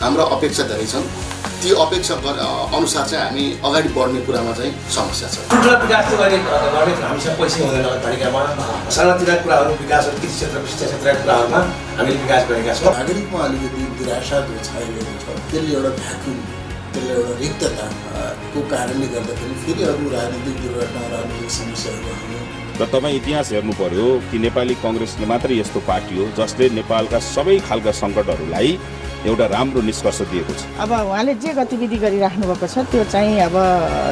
हाम्रा अपेक्षा धेरै छन्। ती अपेक्षा अनुसार चाहिँ हामी अगाडि बढ्ने कुरामा चाहिँ समस्या छ। ठुल्ठुला विकास चाहिँ गर्ने हामीसँग पैसा हुँदैन नगरपालिकामा। सानातिना कुराहरू विकासहरू कृषि क्षेत्रको शिक्षा क्षेत्रका कुराहरूमा हामीले विकास गरेका छौँ। नागरिकमा अलिकति निराशाको छाइरहेको छ। त्यसले एउटा भ्याकुम, त्यसले एउटा रिक्तताको कारणले गर्दाखेरि फेरि अरू राजनीतिक दुर्घटना, राजनीतिक समस्याहरू आउने। र तपाईँ इतिहास हेर्नु पर्यो कि नेपाली कङ्ग्रेसले मात्रै यस्तो पार्टी हो जसले नेपालका सबै खालका सङ्कटहरूलाई एउटा राम्रो निष्कर्ष दिएको छ। अब उहाँले जे गतिविधि गरिराख्नु भएको छ त्यो चाहिँ अब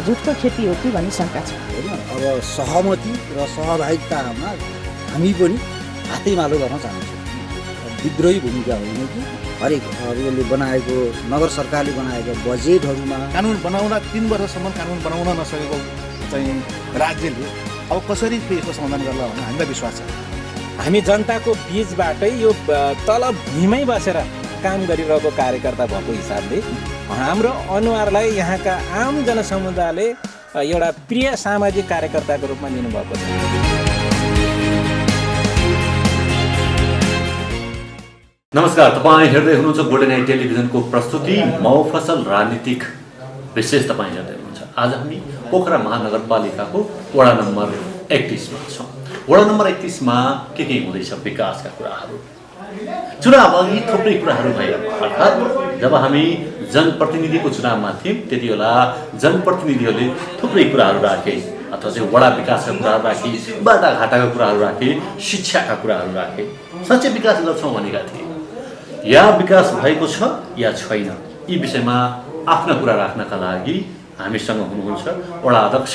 झुटको खेती हो कि भन्ने शङ्का छ होइन। अब सहमति र सहभागितामा हामी पनि हातैमालो गर्न चाहन्छौँ। विद्रोही भूमिका होइन कि हरेक यसले बनाएको नगर सरकारले बनाएको बजेटहरूमा कानुन बनाउन 3 वर्षसम्म कानुन बनाउन नसकेको चाहिँ राज्यले अब कसरी यसको समाधान गर्ला भन्ने हामीलाई विश्वास छ। हामी जनताको बीचबाटै यो तल भुइँमै बसेर काम गरिरहेको कार्यकर्ता भएको हिसाबले हाम्रो अनुहारलाई यहाँका आम जनसमुदायले एउटा प्रिय सामाजिक कार्यकर्ताको रूपमा लिनुभएको छ। नमस्कार, तपाईँ हेर्दै हुनुहुन्छ गोल्डन आई टेलिभिजनको प्रस्तुति मौफसल राजनीतिक विशेष। तपाईँ हेर्दै हुनुहुन्छ। आज हामी पोखरा महानगरपालिकाको वडा नम्बर 31 मा छौँ। वडा नम्बर 31 मा के हुँदैछ विकासका कुराहरू। चुनाव अघि थुप्रै कुराहरू भए। अर्थात् जब हामी जनप्रतिनिधिको चुनावमा थियौँ त्यति बेला जनप्रतिनिधिहरूले थुप्रै कुराहरू राखे, अथवा चाहिँ वडा विकासका कुराहरू राखे, बाटाघाटाका कुराहरू राखे, शिक्षाका कुराहरू राखे, साँच्चै विकास गर्छौँ भनेका थिए। या विकास भएको छ या छैन, यी विषयमा आफ्ना कुरा राख्नका लागि हामीसँग हुनुहुन्छ वडा अध्यक्ष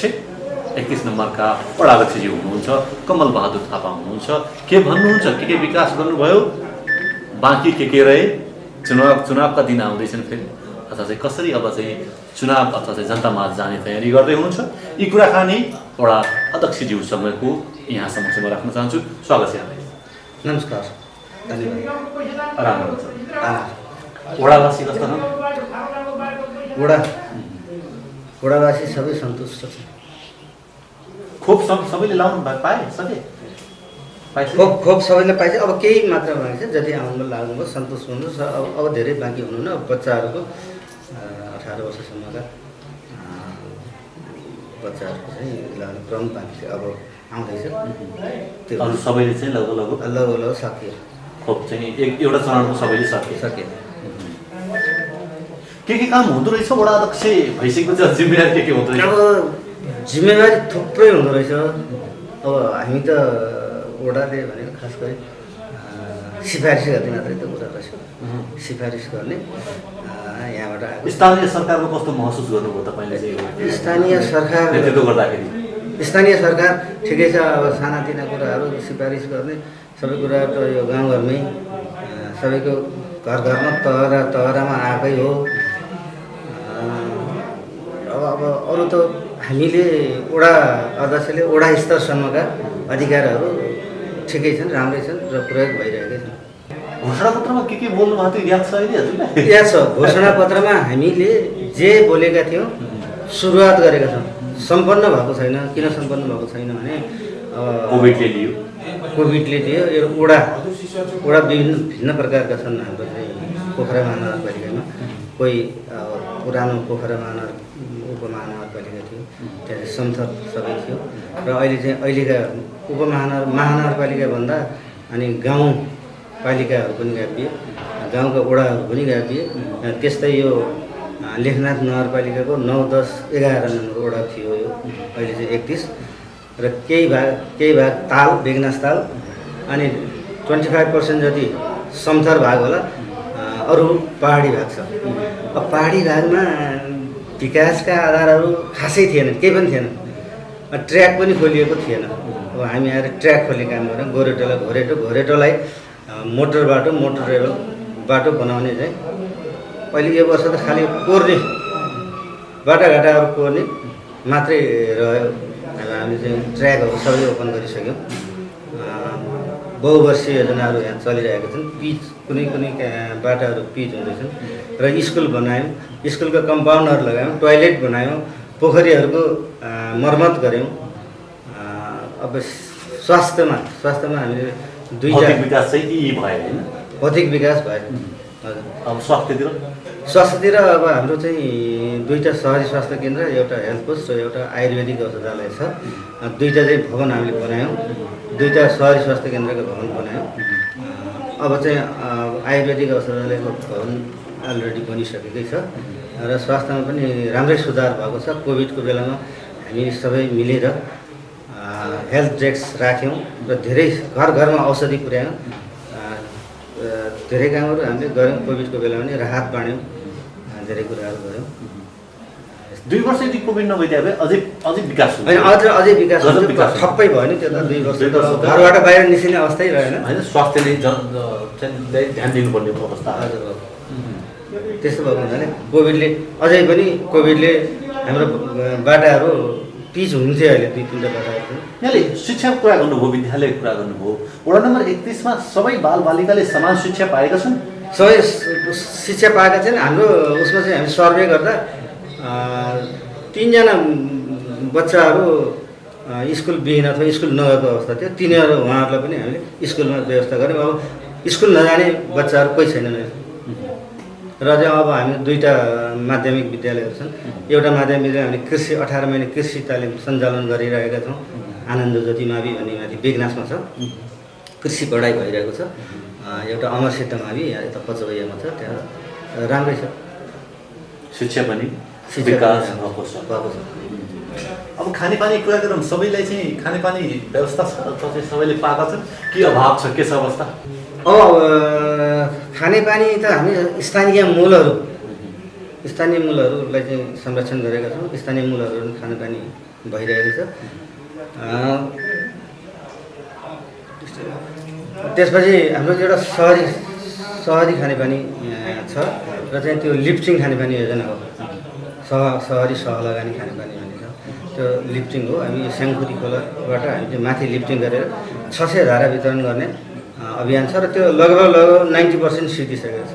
31 नम्बरका वडा अध्यक्षजी हुनुहुन्छ कमल बहादुर थापा हुनुहुन्छ। के भन्नुहुन्छ, के विकास गर्नुभयो, बाँकी के रहे, चुनावका दिन आउँदैछन् फेरि, अथवा चाहिँ कसरी अब चाहिँ चुनाव अथवा चाहिँ जनतामाझ जाने तयारी गर्दै हुनुहुन्छ। यी कुराकानी वडा अध्यक्षज्यूसँगको यहाँ समक्षमा राख्न चाहन्छु। स्वागत छ यहाँलाई। नमस्कार, धन्यवाद। आराम हुन्छ। वडावासी कस्तो छन्? वडावासी सबै सन्तुष्ट छन्। खोप सबैले लाउनु पाए सके? खोप सबैले पाइन्छ। अब केही मात्रा बाँकी छ, जति आउनु लाग्नुभयो सन्तुष्ट हुनुहोस्। अब धेरै बाँकी हुनुहुन्न। अब बच्चाहरूको 18 वर्षसम्मका बच्चाहरूको चाहिँ लाउने क्रम बाँकी छ, अब आउँदैछ। त्यो अरू सबैले चाहिँ लगभग सकियो। खोप चाहिँ एउटा चरणको सबैले सके। के काम हुँदो रहेछ? वडा अध्यक्ष भइसकेपछि जिम्मेवारी के हुँदो रहेछ? अब जिम्मेवारी थुप्रै हुँदो रहेछ। अब हामी त वडाले भनेको खास गरी सिफारिस गर्ने मात्रै त कुरा रहेछ। सिफारिस गर्ने यहाँबाट आएको। स्थानीय सरकारमा कस्तो महसुस गर्नुभयो तपाईँले चाहिँ? स्थानीय सरकार नेतृत्व गर्दाखेरि स्थानीय सरकार ठिकै छ। अब सानातिना कुराहरू सिफारिस गर्ने सबै कुरा त यो गाउँघरमै सबैको घरमा तहरामा आएकै हो। अब अरू त हामीले वडा अध्यक्षले वडा स्तरसम्मका अधिकारहरू ठिकै छन्, राम्रै छन् र प्रयोग भइरहेकै छन्। घोषणापत्रमा के बोल्नु भएको थियो याद छ अहिले हजुरलाई? याद छ। घोषणापत्रमा हामीले जे बोलेका थियौँ सुरुवात गरेका छौँ। सम्पन्न भएको छैन। किन सम्पन्न भएको छैन भने कोभिडले दियो। यो वडा भिन्न प्रकारका छन्। हाम्रो चाहिँ पोखरा महानगरपालिकामा कोही पुरानो पोखरा उपमहानगरपालिका थियो, त्यहाँ समथर सबै थियो। र अहिले चाहिँ अहिलेका महानगरपालिका भन्दा अनि गाउँपालिकाहरू पनि गाभिए, गाउँका वडाहरू पनि गाभिए। त्यस्तै यो लेखनाथ नगरपालिकाको 9, 10, 11 नम्बर वडा थियो यो, अहिले चाहिँ 31। र केही भाग ताल, बेगनास ताल, अनि 25% जति समथर भाग होला, अरू पहाडी भाग छ। अब पहाडी भागमा विकासका आधारहरू खासै थिएन, केही पनि थिएन। ट्र्याक पनि खोलिएको थिएन। अब हामी आएर ट्र्याक खोल्ने काम गऱ्यौँ। घोरेटोलाई मोटर रेल बाटो बनाउने चाहिँ अहिले यो वर्ष त खालि कोर्ने बाटाघाटाहरू कोर्ने मात्रै रह्यो। हामीले चाहिँ ट्र्याकहरू सबै ओपन गरिसक्यौँ। बहुवर्षीय योजनाहरू यहाँ चलिरहेका छन्। पिच कुनै बाटाहरू पिच हुँदैछन्। र स्कुल बनायौँ, स्कुलको कम्पाउन्डहरू लगायौँ, टोयलेट बनायौँ, पोखरीहरूको मर्मत गऱ्यौँ। अब स्वास्थ्यमा हामीले भौतिक विकास चाहिँ यी भयो हैन? भौतिक विकास भयो। हजुर। अब स्वास्थ्यतिर स्वास्थ्यतिर अब हाम्रो चाहिँ 2टा सहरी स्वास्थ्य केन्द्र, एउटा हेल्थ पोस्ट र एउटा आयुर्वेदिक औषधालय छ। 2टा चाहिँ भवन हामीले बनायौँ, 2टा सहरी स्वास्थ्य केन्द्रको भवन बनायौँ। अब चाहिँ आयुर्वेदिक औषधालयको भवन अलरेडी बनिसकेकै छ र स्वास्थ्यमा पनि राम्रै सुधार भएको छ। कोभिडको बेलामा हामी सबै मिलेर हेल्थ डेस्क राख्यौँ र धेरै घर घरमा औषधि पुर्यायौँ। धेरै कामहरू हामीले गऱ्यौँ। कोभिडको बेलामा पनि राहत बाँड्यौँ, धेरै कुराहरू गऱ्यौँ। 2 वर्ष यदि कोभिड नभइदिए भए अझै विकास हुन्छ होइन, अझै विकास हुन्छ। ठप्पै भयो नि त्यो त 2 वर्ष घरबाट बाहिर निस्किने अवस्थै रहेन होइन। स्वास्थ्यले चाहिँ ध्यान दिनुपर्ने अवस्था हजुर। त्यस्तो भएको हुनाले कोभिडले हाम्रो बाटाहरू पिच हुन्थ्यो। अहिले 2-3टा बाटाहरू यहाँले शिक्षाको कुरा गर्नुभयो, विद्यालयको कुरा गर्नुभयो। वडा नम्बर 31मा सबै बालबालिकाले समान शिक्षा पाएका छन्? सबै शिक्षा पाएका छन्। हाम्रो उसमा चाहिँ हामी सर्वे गर्दा 3जना बच्चाहरू स्कुल विहीन अथवा स्कुल नगएको अवस्था थियो। उहाँहरूलाई पनि हामीले स्कुलमा व्यवस्था गऱ्यौँ। अब स्कुल नजाने बच्चाहरू कोही छैनन् र चाहिँ अब हामी 2टा माध्यमिक विद्यालयहरू छन्। एउटा माध्यमिक विद्यालय हामीले 18 महिना कृषि तालिम सञ्चालन गरिरहेका छौँ। आनन्द ज्योति मावि भन्ने माथि बेगनासमा छ, कृषि पढाइ भइरहेको छ। एउटा अमरसिद्ध मावि यता पचवैयामा छ, त्यहाँ राम्रै छ शिक्षा पनि विकास भएको छ। अब खानेपानी कुरा गरौँ। सबैलाई चाहिँ खानेपानी व्यवस्था छ चाहिँ सबैले पाएका छन् कि अभाव छ, के छ अवस्था? अब खानेपानी त हामी स्थानीय मूलहरूलाई चाहिँ संरक्षण गरेका छौँ। स्थानीय मूलहरू पनि खानेपानी भइरहेको छ। त्यसपछि हाम्रो एउटा सहरी खानेपानी छ र चाहिँ त्यो लिफ्टिङ खानेपानी योजना हो। सहरी सहलगानी खानेपानी भन्ने छ, त्यो लिफ्टिङ हो। हामी स्याङखुरी खोलाबाट हामी चाहिँ माथि लिफ्टिङ गरेर 600 धारा वितरण गर्ने अभियान छ र त्यो लगभग 90% सिद्धिसकेको छ।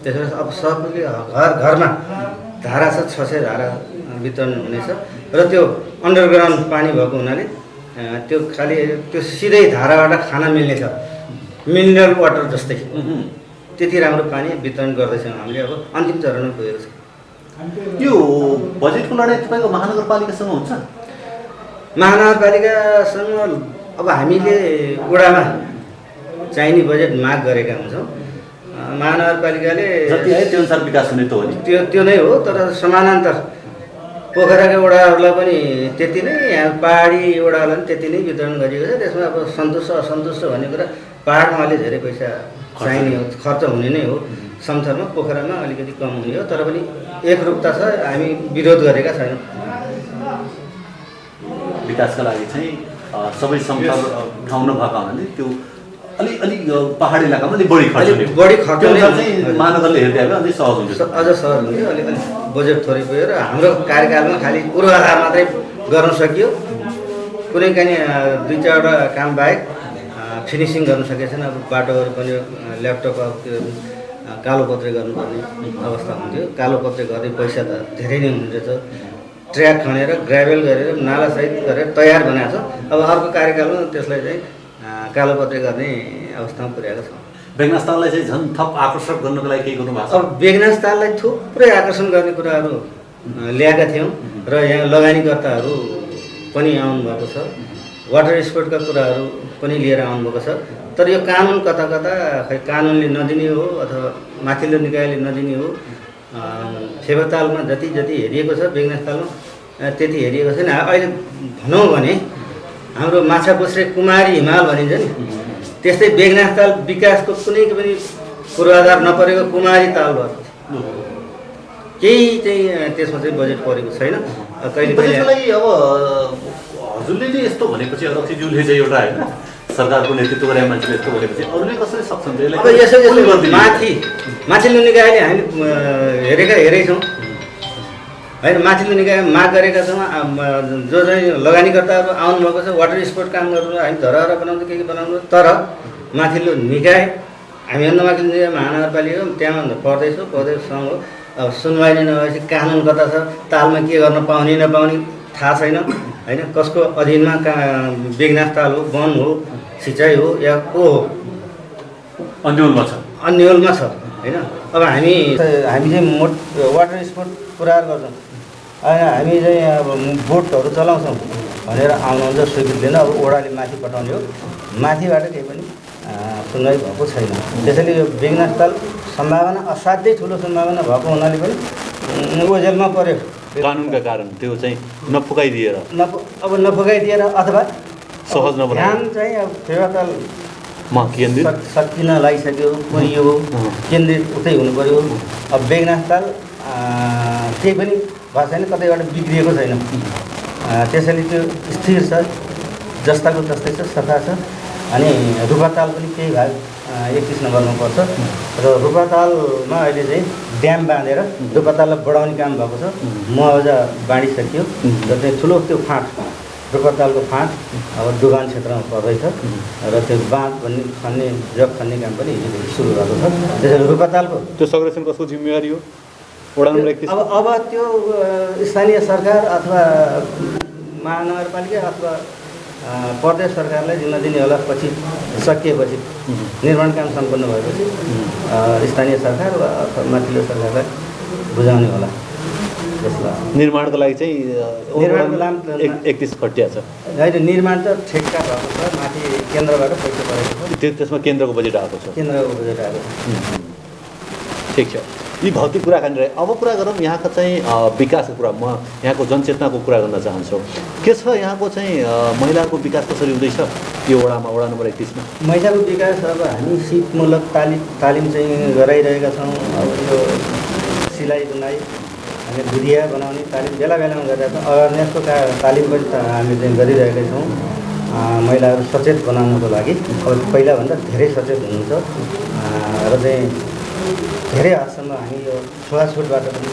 त्यसबाट अब सबैले घरमा धारा छ, 600 धारा वितरण हुनेछ र त्यो अन्डरग्राउन्ड पानी भएको हुनाले त्यो खालि त्यो सिधै धाराबाट खान मिल्ने छ, मिनरल वाटर जस्तै। त्यति राम्रो पानी वितरण गर्दैछौँ हामीले। अब अन्तिम चरणमा पुगेको छ। यो बजेटको लडाइँ तपाईँको महानगरपालिकासँग हुन्छ? महानगरपालिकासँग अब हामीले वडामा चाहिने बजेट माग गरेका हुन्छौँ। महानगरपालिकाले जति आयो त्यो अनुसार विकास हुने त हो नि। त्यो नै हो, तर समानान्तर पोखराका वडाहरूलाई पनि त्यति नै, यहाँ पहाडी वडाहरूलाई पनि त्यति नै वितरण गरिएको छ। त्यसमा अब सन्तुष्ट असन्तुष्ट भन्ने कुरा पहाडमा अलि धेरै पैसा चाहिने हो, खर्च हुने नै हो। समथरमा पोखरामा अलिकति कम हुने हो, तर पनि एकरूपता छ। हामी विरोध गरेका छैनौँ। विकासका लागि चाहिँ सबै समथर ठाउँ नभएका हुनाले त्यो अलि पहाडी इलाकामा अलिक बढी खर्च चाहिँ महानगरले हेर्दै आयो अझै सहज हुन्छ। अझ सहज हुन्थ्यो। अलि बजेट थोरै पुग्यो र हाम्रो कार्यकालमा खालि पूर्वाधार मात्रै गर्न सकियो। कुनै काहीँ 2-4वटा काम बाहेक फिनिसिङ गर्न सकेको छैन। अब बाटोहरू पनि ल्यापटप कालोपत्रे गर्नुपर्ने अवस्था हुन्थ्यो। कालोपत्रे गर्ने पैसा त धेरै नै हुँदो रहेछ। ट्र्याक खनेर ग्राभेल गरेर नालासहित गरेर तयार बनाएको छ। अब अर्को कार्यकालमा त्यसलाई चाहिँ कालोपत्रे गर्ने अवस्थामा पुर्याएको छ। बेगनास ताललाई चाहिँ झन् थप आकर्षक गर्नको लागि केही गर्नु भएको छ? अब बेगनास ताललाई थुप्रै आकर्षण गर्ने कुराहरू ल्याएका थियौँ र यहाँ लगानीकर्ताहरू पनि आउनुभएको छ। वाटर स्पोर्टका कुराहरू पनि लिएर आउनुभएको छ। तर यो कानुन कता खै कानुनले नदिने हो अथवा माथिल्लो निकायले नदिने हो। फेवातालमा जति हेरिएको छ बेगनास तालमा त्यति हेरिएको छैन। अहिले भनौँ भने हाम्रो माछापुच्छ्रे कुमारी हिमाल भनिन्छ नि, त्यस्तै बेगनास ताल विकासको कुनै पनि पूर्वाधार नपरेको कुमारी ताल भएको छ। केही चाहिँ त्यसमा चाहिँ बजेट परेको छैन। कहिले अब हजुरले नै यस्तो भनेपछि अध्यक्षज्यूले चाहिँ एउटा होइन सरकारको नेतृत्व गरेका मान्छेले यस्तो भनेपछि अरूले कसरी सक्छन्? अब यसो माथिल्लो निकायले हामीले हेरेछौँ होइन। माथिल्लो निकाय माग गरेका छौँ। जो चाहिँ लगानीकर्ताहरू आउनुभएको छ वाटर स्पोर्ट काम गर्नु, हामी धरहरा बनाउँछ के बनाउनु। तर माथिल्लो निकाय हामीभन्दा माथिल्लो निकाय महानगरपालिका त्यहाँभन्दा प्रदेशसँग हो। अब सुनवाई नै नभएपछि कानुन कता छ, तालमा के गर्न पाउने नपाउने थाहा छैन होइन। कसको अधीनमा बेगनास ताल हो, वन हो, सिँचाइ हो या को हो, अन्यलमा छ होइन। होइन। अब हामी चाहिँ वाटर स्पोर्ट पुऱ्याएर गर्छौँ, हामी चाहिँ अब बोटहरू चलाउँछौँ भनेर आउनुहुन्छ स्वीकृति लिन। अब ओडाले माथि पठाउने हो, माथिबाट केही पनि सुनवाई भएको छैन। त्यसैले यो बेगनास्थल सम्भावना असाध्यै ठुलो सम्भावना भएको हुनाले पनि ओझेलमा पर्यो कानुनका कारण त्यो चाहिँ नफुकाइदिएर अब नफुकाइदिएर अथवा सहज नबनाएर ध्यान चाहिँ अब फेवाताल केन्द्रित सकिन लागिसक्यो, पुरियो, केन्द्रित उतै हुनु पऱ्यो। अब बेगनास्थल केही पनि भएको छैन, कतैबाट बिग्रिएको छैन। त्यसैले त्यो स्थिर छ, जस्ताको तस्तै छ, सफा छ। अनि रूपाताल पनि केही भाग 31 नम्बरमा पर्छ र रूपातालमा अहिले चाहिँ ड्याम बाँधेर रूपाताललाई बढाउने काम भएको छ। मुआवजा बाँडिसकियो र चाहिँ ठुलो त्यो फाँट रूपातालको फाँट अब डुगान क्षेत्रमा पर्दैछ र त्यो बाँध भन्ने खन्ने जग खन्ने काम पनि हिजोदेखि सुरु भएको छ। त्यसैले रूपातालको त्यो संरक्षण कसको जिम्मेवारी हो? वडा नम्बर 31 अब त्यो स्थानीय सरकार अथवा महानगरपालिका अथवा प्रदेश सरकारलाई जिम्मा दिने होला। पछि सकिएपछि निर्माण काम सम्पन्न भएपछि स्थानीय सरकार वा अथवा माथिल्लो सरकारलाई बुझाउने होला। निर्माणको लागि चाहिँ निर्माणको नाम 31 खटिया छ होइन, निर्माण त ठेक्का भएको छ, माथि केन्द्रबाट पैसा परेको छ। त्यसमा केन्द्रको बजेट आएको छ। केन्द्रको बजेट आएको छ। ठिक छ, यी भौतिक कुराकानी रहे। अब कुरा गरौँ यहाँका चाहिँ विकासको कुरा। म यहाँको जनचेतनाको कुरा गर्न चाहन्छु। के छ यहाँको चाहिँ महिलाको विकास कसरी हुँदैछ यो वडामा, वडा नम्बर 31 मा? महिलाको विकास अब हामी सिपमूलक तालिम चाहिँ गराइरहेका छौँ। अब यो सिलाइ बुनाइ हामी गुडिया बनाउने तालिम बेला बेलामा गरिरहेका छौँ। अवेरनेसको तालिम पनि हामी चाहिँ गरिरहेका छौँ महिलाहरू सचेत बनाउनको लागि। अब पहिलाभन्दा धेरै सचेत हुनुहुन्छ र चाहिँ धेरै हदसम्म हामी यो छुवाछुटबाट पनि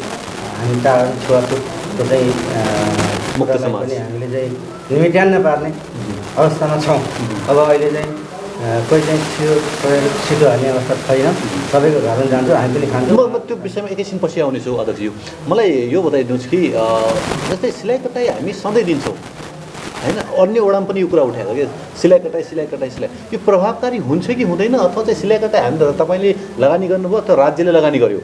हामी टाढा छुवाछुटको चाहिँ पनि हामीले चाहिँ निमिट्यान्न पार्ने अवस्थामा छौँ। अब अहिले चाहिँ कोही चाहिँ छिटो हाल्ने अवस्था छैन, सबैको घरमा जान्छौँ, हामी पनि खान्छौँ। म त्यो विषयमा एकैछिन पछि आउनेछु अध्यक्षज्यू। मलाई यो बताइदिनुहोस् कि जस्तै सिलाइ कटाइ हामी सधैँ दिन्छौँ होइन, अन्य वडामा पनि यो कुरा उठाएको कि सिलाइ कटाइ यो प्रभावकारी हुन्छ कि हुँदैन? अथवा चाहिँ सिलाइ कटाइ हामी तपाईँले लगानी गर्नुभयो त राज्यले लगानी गर्यो,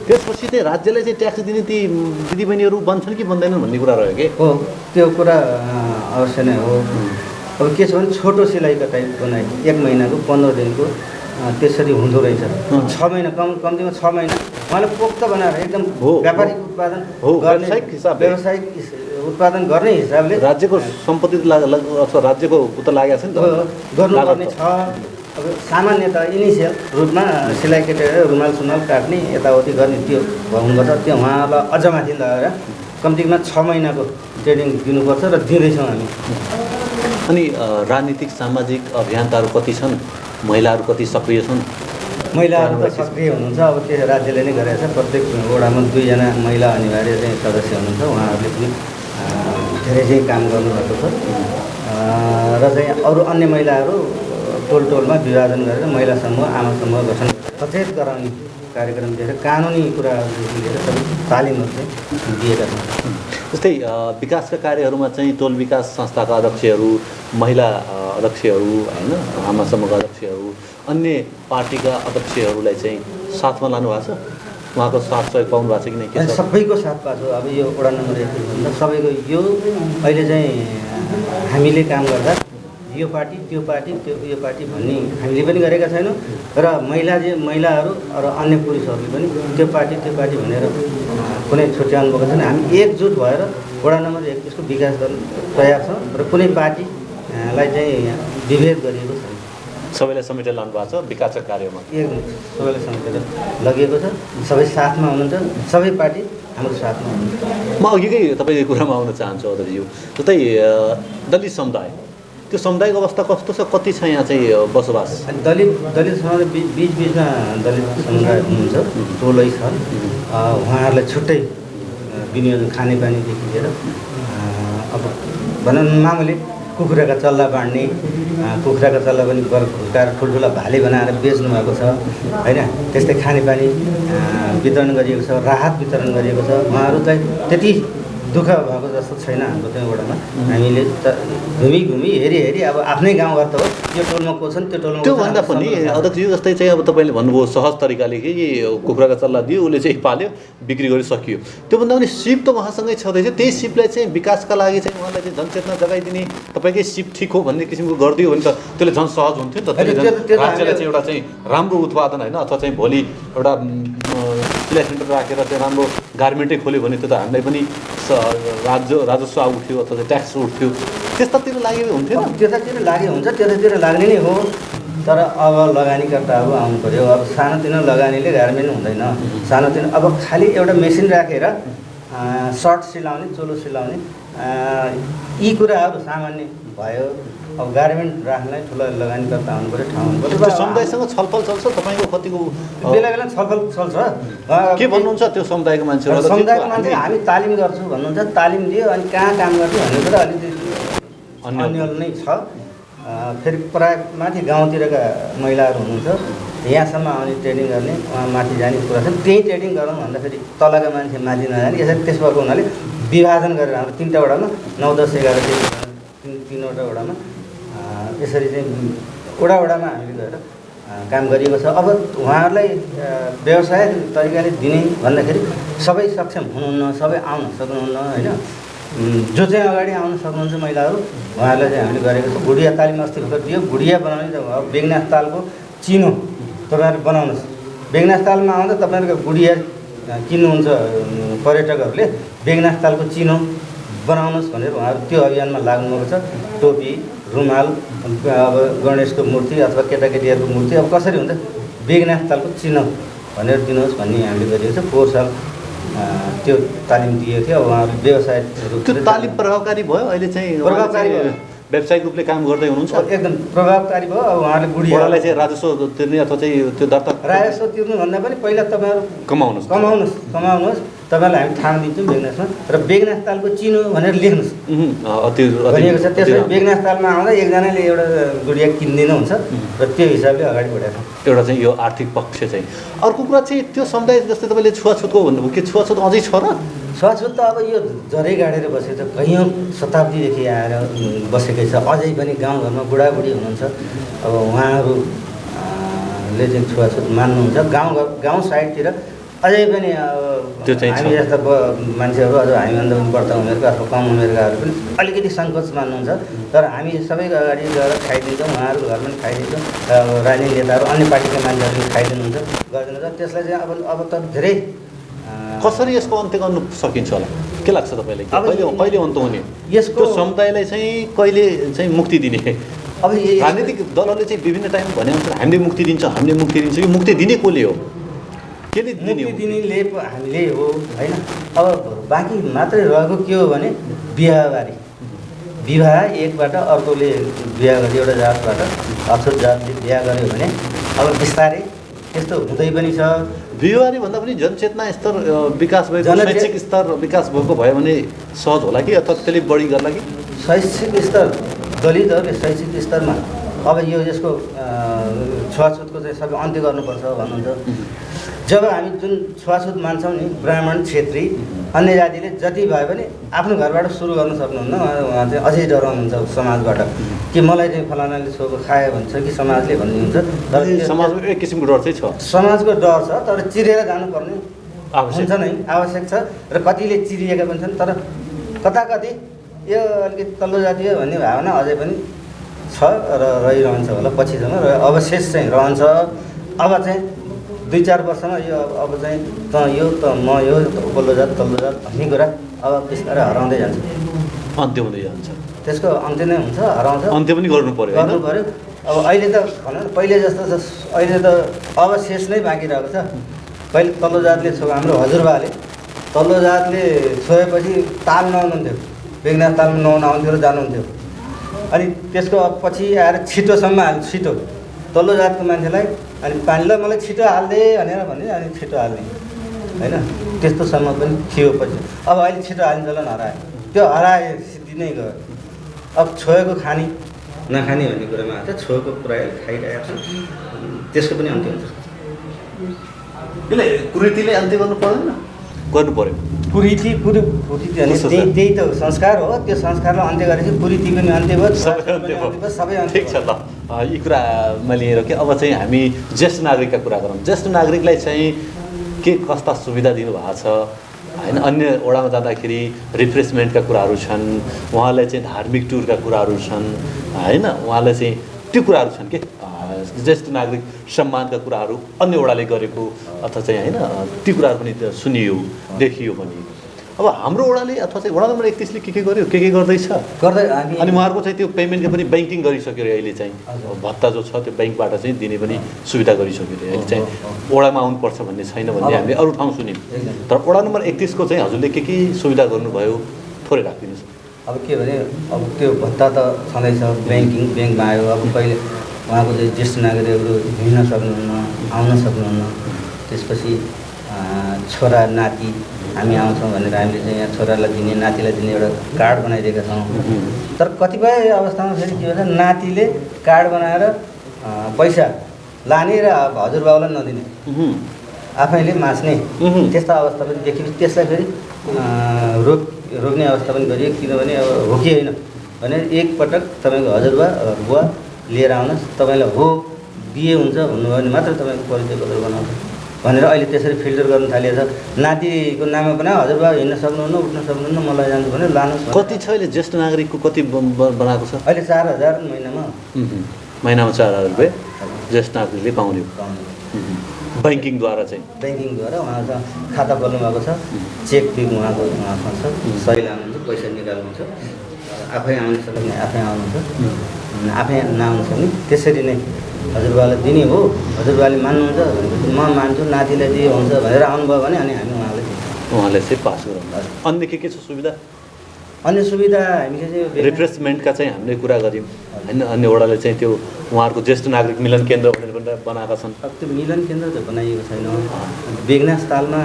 त्यसपछि चाहिँ राज्यले चाहिँ ट्याक्स दिने ती दिदीबहिनीहरू बन्छन् कि बन्दैनन् भन्ने कुरा रह्यो कि? हो, त्यो कुरा अवश्य नै हो। अब के छ भने छोटो सिलाइ कटाइ बनाइ 1 महिनाको 15 दिनको त्यसरी हुँदो रहेछ। 6 महिना कम्तीमा 6 महिना उहाँले पोख्त बनाएर एकदम व्यापारिक उत्पादन व्यावसायिक उत्पादन गर्ने हिसाबले राज्यको सम्पत्ति अथवा राज्यको उता लागेको छ नि त गर्नुपर्ने छ। अब सामान्य त इनिसियल रूपमा सिलाइ काटेर रुमाल सुमाल काट्ने यताउति गर्ने त्यो हुनुपर्छ। त्यो उहाँलाई अझ माथि लगाएर कम्तीमा 6 महिनाको ट्रेनिङ दिनुपर्छ र दिँदैछौँ हामी। अनि राजनीतिक सामाजिक अभियन्ताहरू कति छन्? महिलाहरू कति सक्रिय छन्? महिलाहरू त सक्रिय हुनुहुन्छ। अब त्यो राज्यले नै गरेको छ। प्रत्येक वडामा 2 जना महिला अनिवार्य चाहिँ सदस्य हुनुहुन्छ। उहाँहरूले पनि धेरै चाहिँ काम गर्नुभएको छ र चाहिँ अरू अन्य महिलाहरू टोलमा विभाजन गरेर महिला समूह आमा समूह गठन सचेत गराउने कार्यक्रम दिएर कानुनी कुराहरूदेखि लिएर सबै तालिमहरू चाहिँ दिएका छन्। जस्तै विकासका कार्यहरूमा चाहिँ टोल विकास संस्थाका अध्यक्षहरू, महिला अध्यक्षहरू होइन, आमा समूहका अध्यक्षहरू, अन्य पार्टीका अध्यक्षहरूलाई चाहिँ साथमा लानु भएको छ? उहाँको साथ सहयोग पाउनु भएको छ कि नै? सबैको साथ पाएको छ। अब यो वडा नम्बर 31 भन्दा सबैको यो अहिले चाहिँ हामीले काम गर्दा यो पार्टी त्यो पार्टी यो पार्टी भन्ने हामीले पनि गरेका छैनौँ र महिलाहरू र अन्य पुरुषहरूले पनि त्यो पार्टी भनेर कुनै छुट्याउनु भएको छैन। हामी एकजुट भएर वडा नम्बर 31 को विकास गर्न तयार छौँ र कुनै पार्टीलाई चाहिँ विभेद गरिएको छैन। सबैलाई समेटेर लानु भएको छ विकासका कार्यमा? सबैलाई समेटेर लगिएको छ। सबै साथमा हुनुहुन्छ, सबै पार्टी हाम्रो साथमा हुनुहुन्छ। म अघिकै तपाईँको कुरामा आउन चाहन्छु अध्यक्षज्यू। जस्तै दलित समुदाय, त्यो समुदायको अवस्था कस्तो छ? कति छ यहाँ चाहिँ बसोबास? दलित समुदाय बिचमा दलित समुदाय हुनुहुन्छ, टोलै छ। उहाँहरूलाई छुट्टै विनियोजन खानेपानीदेखि लिएर अब भनौँ मामुली कुखुराका चल्ला बाँड्ने, कुखुराका चल्ला पनि हुर्काएर ठुल्ठुला भाले बनाएर बेच्नु भएको छ होइन। त्यस्तै खानेपानी वितरण गरिएको छ, राहत वितरण गरिएको छ। उहाँहरू चाहिँ त्यति दुःख भएको जस्तो छैन हाम्रो त्यो वडामा। हामीले घुमी हेरी अब आफ्नै गाउँघर त हो, यो टोलमा को छन् त्यो टोलमा। त्योभन्दा पनि अध्यक्षजी जस्तै चाहिँ अब तपाईँले भन्नुभयो सहज तरिकाले कि कुखुराको चल्ला दियो, उसले चाहिँ पाल्यो, बिक्री गरी सकियो। त्योभन्दा पनि सिप त उहाँसँगै छँदैछ, त्यही सिपलाई चाहिँ विकासका लागि चाहिँ उहाँलाई चाहिँ जनचेतना जगाइदिने, तपाईँकै सिप ठिक हो भन्ने किसिमको गरिदियो भने त त्यसले झन् सहज हुन्थ्यो नि त। त्यसले राज्यलाई चाहिँ एउटा चाहिँ राम्रो उत्पादन होइन, अथवा चाहिँ भोलि एउटा सिलाइ सेन्टर राखेर चाहिँ राम्रो गार्मेन्टै खोल्यो भने त्यो त हामीलाई पनि राजस्व उठ्यो अथवा चाहिँ ट्याक्स उठ्थ्यो, त्यस्तातिर लाग्यो हुन्थ्यो। त्यतातिर लागे हुन्छ, त्यतातिर लाग्ने नै हो। तर अब लगानीकर्ताहरू आउनु पऱ्यो। अब सानोतिनो लगानीले गार्मेन्ट हुँदैन। सानोतिनो अब खालि एउटा मेसिन राखेर सर्ट सिलाउने, चोलो सिलाउने यी कुराहरू सामान्य भयो। अब गार्मेन्ट राख्नलाई ठुलो लगानीकर्ता आउनु पऱ्यो, ठाउँ आउनु पऱ्यो। समुदायसँग छलफल चल्छ तपाईँको कतिको? बेला बेला छलफल चल्छ। के भन्नुहुन्छ त्यो समुदायको मान्छेहरू? समुदायको मान्छे हामी तालिम गर्छौँ भन्नुहुन्छ, तालिम दियो अनि कहाँ काम गर्छौँ भन्ने कुरा अलिकति अन्यल नै छ। फेरि प्रायः माथि गाउँतिरका महिलाहरू हुनुहुन्छ, यहाँसम्म आउने ट्रेनिङ गर्ने, उहाँ माथि जाने कुरा छ। त्यही ट्रेनिङ गरौँ भन्दाखेरि तलका मान्छे माथि नजाने, यसरी त्यस भएको हुनाले विभाजन गरेर हाम्रो 3टा वडामा 9, 10, 11 3वटा वडामा यसरी चाहिँ वडामा हामीले गएर काम गरिएको छ। अब उहाँहरूलाई व्यवसाय तरिकाले दिने भन्दाखेरि सबै सक्षम हुनुहुन्न, सबै आउन सक्नुहुन्न होइन। जो चाहिँ अगाडि आउन सक्नुहुन्छ महिलाहरू, उहाँहरूलाई चाहिँ हामीले गरेको छ। गुडिया तालिम अस्ति भर्खर दियो। गुडिया बनाउने त अब बेगनाथ तालको चिनो तपाईँहरू बनाउनुहोस्। बेगनाथ तालमा आउँदा तपाईँहरूको गुडिया किन्नुहुन्छ पर्यटकहरूले, बेगनाथ तालको चिनो बनाउनुहोस् भनेर उहाँहरू त्यो अभियानमा लाग्नुभएको छ। टोपी, रुमाल, अब गणेशको मूर्ति अथवा केटाकेटीहरूको मूर्ति अब कसरी हुन्छ, बेगनाथ तालको चिनो भनेर दिनुहोस् भन्ने हामीले गरिएको छ। 4 साल त्यो तालिम दिएको थियो। अब उहाँहरू व्यवसाय त्यो तालिम प्रभावकारी भयो? अहिले चाहिँ प्रभावकारी भयो, व्यावसायिक रूपले काम गर्दै हुनुहुन्छ? एकदम प्रभावकारी भयो। अब उहाँहरूले बुढीहरूलाई चाहिँ राजस्व तिर्ने अथवा चाहिँ त्यो दर्ता राजस्व तिर्नुभन्दा पनि पहिला तपाईँहरू कमाउनुहोस्। तपाईँलाई हामी ठाउँ दिन्छौँ बेगनाथमा, र बेगनाथ तालको चिनो भनेर लेख्नुहोस् भनिएको छ। त्यसरी बेगनाथ तालमा आउँदा एकजनाले एउटा गुडिया किनिदिनु हुन्छ र त्यो हिसाबले अगाडि बढाएको छ। एउटा चाहिँ यो आर्थिक पक्ष चाहिँ। अर्को कुरा चाहिँ त्यो समुदाय जस्तै तपाईँले छुवाछुतको भन्नुभयो, के छुवाछुत अझै छ र? छुवाछुत त अब यो झरै गाडेर बसेको छ, कैयौँ शताब्दीदेखि आएर बसेकै छ। अझै पनि गाउँघरमा बुढाबुढी हुनुहुन्छ, अब उहाँहरूले चाहिँ छुवाछुत मान्नुहुन्छ। गाउँ साइडतिर अझै पनि त्यो चाहिँ हामी जस्ता मान्छेहरू, अझ हामीभन्दा पनि बढ्ता उमेरका अथवा कम उमेरकाहरू पनि अलिकति सङ्कोच मान्नुहुन्छ। तर हामी सबैको अगाडि गएर खाइदिन्छौँ, उहाँहरू घरमा पनि खाइदिन्छौँ। राजनीतिक नेताहरू, अन्य पार्टीका मान्छेहरूले खाइदिनुहुन्छ, गरिदिनुहुन्छ। त्यसलाई चाहिँ अब त धेरै कसरी यसको अन्त्य गर्नु सकिन्छ होला के लाग्छ तपाईँलाई? कहिले अन्त हुने यसको समुदायलाई चाहिँ कहिले चाहिँ मुक्ति दिने? अब राजनीतिक दलहरूले चाहिँ विभिन्न टाइम भने अनुसार हामीले मुक्ति दिन्छौँ, हामीले मुक्ति दिन्छौँ। यो मुक्ति दिने कसले हो? केले मुक्ति दिनेले हामीले हो होइन। अब बाँकी मात्रै रहेको के हो भने बिहाबारी, विवाह एकबाट अर्कोले बिहा गर्यो, एउटा जातबाट अछुत जातले बिहा गर्यो भने अब बिस्तारै त्यस्तो हुँदै पनि छ। बिहारी भन्दा पनि जनचेतना स्तर विकास भएको, शैक्षिक स्तर विकास भएको भयो भने सहज होला कि, अथवा त्यसले बढी गर्ला कि? शैक्षिक स्तर दलितहरूले शैक्षिक स्तरमा अब यो यसको छुवाछुतको चाहिँ सबै अन्त्य गर्नुपर्छ भन्नुहुन्छ। जब हामी जुन छुवाछुत मान्छौँ नि, ब्राह्मण, क्षेत्री, अन्य जातिले जति भए पनि आफ्नो घरबाट सुरु गर्न सक्नुहुन्न। उहाँ चाहिँ अझै डराउनुहुन्छ समाजबाट कि मलाई चाहिँ फलानाले छोएको खायो भन्छ कि समाजले भन्नुहुन्छ। तर समाजको एक किसिमको डर चाहिँ छ, समाजको डर छ। तर चिरेर जानुपर्ने हुन्छ नै, आवश्यक छ। र कतिले चिरिएका पनि छन्, तर कता कति यो अलिकति तल्लो जातीय भन्ने भावना अझै पनि छ र रहिरहन्छ होला पछिसम्म, र अवशेष चाहिँ रहन्छ। अब चाहिँ 2-4 वर्षमा यो अब चाहिँ त यो त म यो उपल्लो जात तल्लो जात भन्ने कुरा अब बिस्तारै हराउँदै जान्छ, अन्त्य हुँदै जान्छ। त्यसको अन्त्य नै हुन्छ, हराउँछ। अन्त्य पनि गर्नु पर्यो। अब अहिले त भनौँ न पहिले जस्तो अहिले त अवशेष नै बाँकी रहेको छ। पहिले तल्लो जातले छोयो, हाम्रो हजुरबाले तल्लो जातले छोएपछि ताल नआउनुहुन्थ्यो, बेगनाथ तालमा नुहाउन आउँथ्यो र जानुहुन्थ्यो। अनि त्यसको पछि आएर छिटोसम्म छिटो तल्लो जातको मान्छेलाई अनि पानी ल मलाई छिटो हाल्दे भनेर भने अनि छिटो हाल्ने होइन, त्यस्तोसम्म पनि थियो पछि। अब अहिले छिटो हाल्ने चलन हरायो, त्यो हराए सिद्धि नै गयो। अब छोएको खाने नखाने भन्ने कुरामा आएको छ, छोएको प्रायः खाइरहेको छ, त्यसको पनि अन्त्य हुन्छ। यसले कुरीतिले अन्त्य गर्नु पर्दैन? गर्नु पर्यो। कुरीति अनि त्यही त संस्कार हो। त्यो संस्कारलाई अन्त्य गरेपछि कुरीति पनि अन्त्य भयो, सबै अन्त्य। ठिक छ ल, यी कुरा मैले हेरेँ कि अब चाहिँ हामी ज्येष्ठ नागरिकका कुरा गरौँ। ज्येष्ठ नागरिकलाई चाहिँ के कस्ता सुविधा दिनुभएको छ होइन? अन्य वडामा जाँदाखेरि रिफ्रेसमेन्टका कुराहरू छन्, उहाँलाई चाहिँ धार्मिक टुरका कुराहरू छन् होइन, उहाँलाई चाहिँ त्यो कुराहरू छन् के ज्येष्ठ नागरिक सम्मानका कुराहरू अन्य वडाले गरेको अथवा चाहिँ होइन ती कुराहरू पनि सुनियो देखियो पनि। अब हाम्रो वडाले अथवा चाहिँ वडा नम्बर 31ले के गर्यो के गर्दैछ अनि उहाँहरूको चाहिँ त्यो पेमेन्टको पनि ब्याङ्किङ गरिसक्यो अरे अहिले चाहिँ भत्ता जो छ त्यो ब्याङ्कबाट चाहिँ दिने पनि सुविधा गरिसक्यो अरे। अहिले चाहिँ वडामा आउनुपर्छ भन्ने छैन भन्ने हामीले अरू ठाउँ सुन्यौँ, तर वडा नम्बर 31को चाहिँ हजुरले के सुविधा गर्नुभयो थोरै राखिदिनुहोस्। अब के भने अब त्यो भत्ता त छँदैछ, ब्याङ्कमा आयो। अब कहिले उहाँको चाहिँ ज्येष्ठ नागरिकहरू हिँड्न सक्नुहुन्न, आउन सक्नुहुन्न। त्यसपछि छोरा नाति हामी आउँछौँ भनेर हामीले चाहिँ यहाँ छोरालाई दिने नातिलाई दिने एउटा कार्ड बनाइदिएका छौँ। तर कतिपय अवस्थामा फेरि के भन्छ, नातिले कार्ड बनाएर पैसा लाने र हजुरबाउलाई नदिने, आफैले मास्ने त्यस्ता अवस्था पनि देखेपछि त्यसलाई फेरि रोक्ने अवस्था पनि गरियो। किनभने अब हो कि होइन भनेर एकपटक तपाईँको हजुरबा बुवा लिएर आउनुहोस्, तपाईँलाई हो बिहे हुन्छ भन्नुभयो भने मात्र तपाईँको परिचय पत्र बनाउँछ भनेर अहिले त्यसरी फिल्टर गर्न थालिएको छ। नातिको नाममा बनायो, हजुरबा हिँड्न सक्नुहुन्न, उठ्न सक्नुहुन्न, मलाई जान्छु भने लानुहोस्। कति छ अहिले ज्येष्ठ नागरिकको कति बनाएको छ? अहिले 4000 महिनामा 4000 रुपियाँ ज्येष्ठ नागरिकले पाउने ब्याङ्किङद्वारा चाहिँ ब्याङ्किङद्वारा उहाँसँग खाता खोल्नु भएको छ, चेक दिनु उहाँसँग छ, सही लानुहुन्छ, पैसा निकाल्नुहुन्छ, आफै आउनु सक्ने आफै आउनुहुन्छ, आफै नआउनु सक्ने त्यसरी नै हजुरबाले दिने हो। हजुरबाले मान्नुहुन्छ भनेपछि म मान्छु, नातिलाई दिए हुन्छ भनेर आउनुभयो भने अनि हामी उहाँले चाहिँ पास गराउनु। अन्य के छ सुविधा? अन्य सुविधा हामीले चाहिँ रिफ्रेसमेन्टका चाहिँ हामीले कुरा गऱ्यौँ होइन। अन्य वडाले चाहिँ त्यो उहाँहरूको ज्येष्ठ नागरिक मिलन केन्द्र भनेर पनि बनाएका छन्। त्यो मिलन केन्द्र त बनाइएको छैन। बेगनास तालमा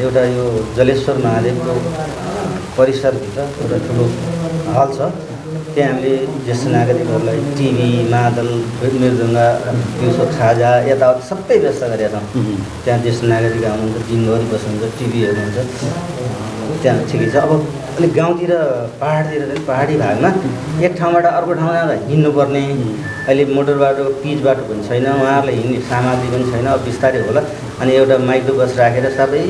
एउटा यो जलेश्वर महादेवको परिसरभित्र एउटा ठुलो हल छ, त्यहाँ हामीले ज्येष्ठ नागरिकहरूलाई टिभी, मादल, मृदङ्गा, दिउँसो खाजा यताउता सबै व्यवस्था गरेका छौँ। त्यहाँ ज्येष्ठ नागरिक आउनुहुन्छ, दिनभरि बस्नुहुन्छ, टिभी हेर्नुहुन्छ, त्यहाँ ठिकै छ। अब अलिक गाउँतिर पाहाडतिर चाहिँ पाहाडी भागमा एक ठाउँबाट अर्को ठाउँ जाँदा हिँड्नुपर्ने, अहिले मोटर बाटो पिच बाटो पनि छैन, उहाँहरूलाई हिँड्ने सामग्री पनि छैन। अब बिस्तारै होला अनि एउटा माइक्रो बस राखेर सबै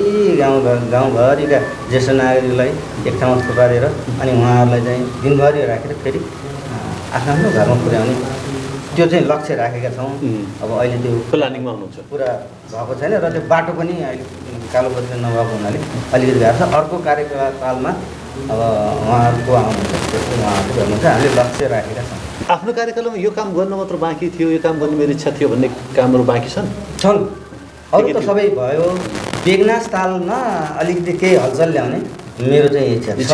गाउँभरिका ज्येष्ठ नागरिकलाई एक ठाउँमा थुपारेर अनि उहाँहरूलाई चाहिँ दिनभरि राखेर फेरि आफ्नो घरमा पुर्याउने त्यो चाहिँ लक्ष्य राखेका छौँ। अब अहिले त्यो प्लानिङमा हुनुहुन्छ, पुरा भएको छैन र त्यो बाटो पनि अहिले कालोपत्री नभएको हुनाले अलिकति भएको छ। अर्को कार्यकालमा अब उहाँहरूको आउनुहुन्छ, त्यसको उहाँहरू गर्नुहुन्छ, हामीले लक्ष्य राखेका छौँ। आफ्नो कार्यकालमा यो काम गर्न मात्र बाँकी थियो, यो काम गर्ने मेरो इच्छा थियो भन्ने कामहरू बाँकी छन्? अरू त सबै भयो। बेगनास तालमा अलिकति केही हलचल ल्याउने मेरो चाहिँ इच्छा छ।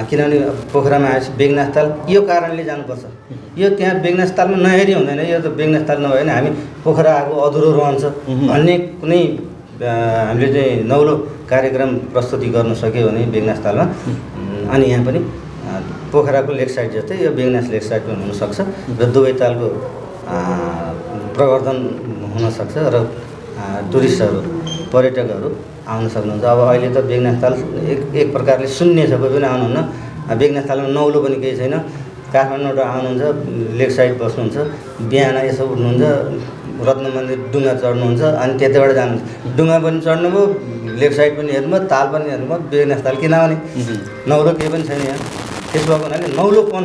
किनभने पोखरामा आएपछि बेगनास ताल यो कारणले जानुपर्छ, यो त्यहाँ बेगनास तालमा नहेरी हुँदैन, यो त बेगनास ताल नभयो भने हामी पोखरा आएको अधुरो रहन्छ भन्ने कुनै हामीले चाहिँ नौलो कार्यक्रम प्रस्तुति गर्न सक्यो भने बेगनास तालमा अनि यहाँ पनि पोखराको लेक साइड जस्तै यो बेगनास लेक साइड पनि हुनसक्छ र दुवै तालको प्रवर्धन हुनसक्छ र टुरिस्टहरू पर्यटकहरू आउन सक्नुहुन्छ। अब अहिले त बेगनास ताल एक प्रकारले शून्य छ, कोही पनि आउनुहुन्न। बेगनास तालमा नौलो पनि केही छैन। काठमाडौँबाट आउनुहुन्छ, लेक साइड बस्नुहुन्छ, बिहान यसो उठ्नुहुन्छ, रत्न मन्दिर डुङ्गा चढ्नुहुन्छ अनि त्यतैबाट जानुहुन्छ। डुङ्गा पनि चढ्नुभयो, लेक साइड पनि हेर्नुभयो, ताल पनि हेर्नुभयो, बेगनास ताल किन आउने? नौलो केही पनि छैन यहाँ। त्यसो भएको हुनाले नौलोपन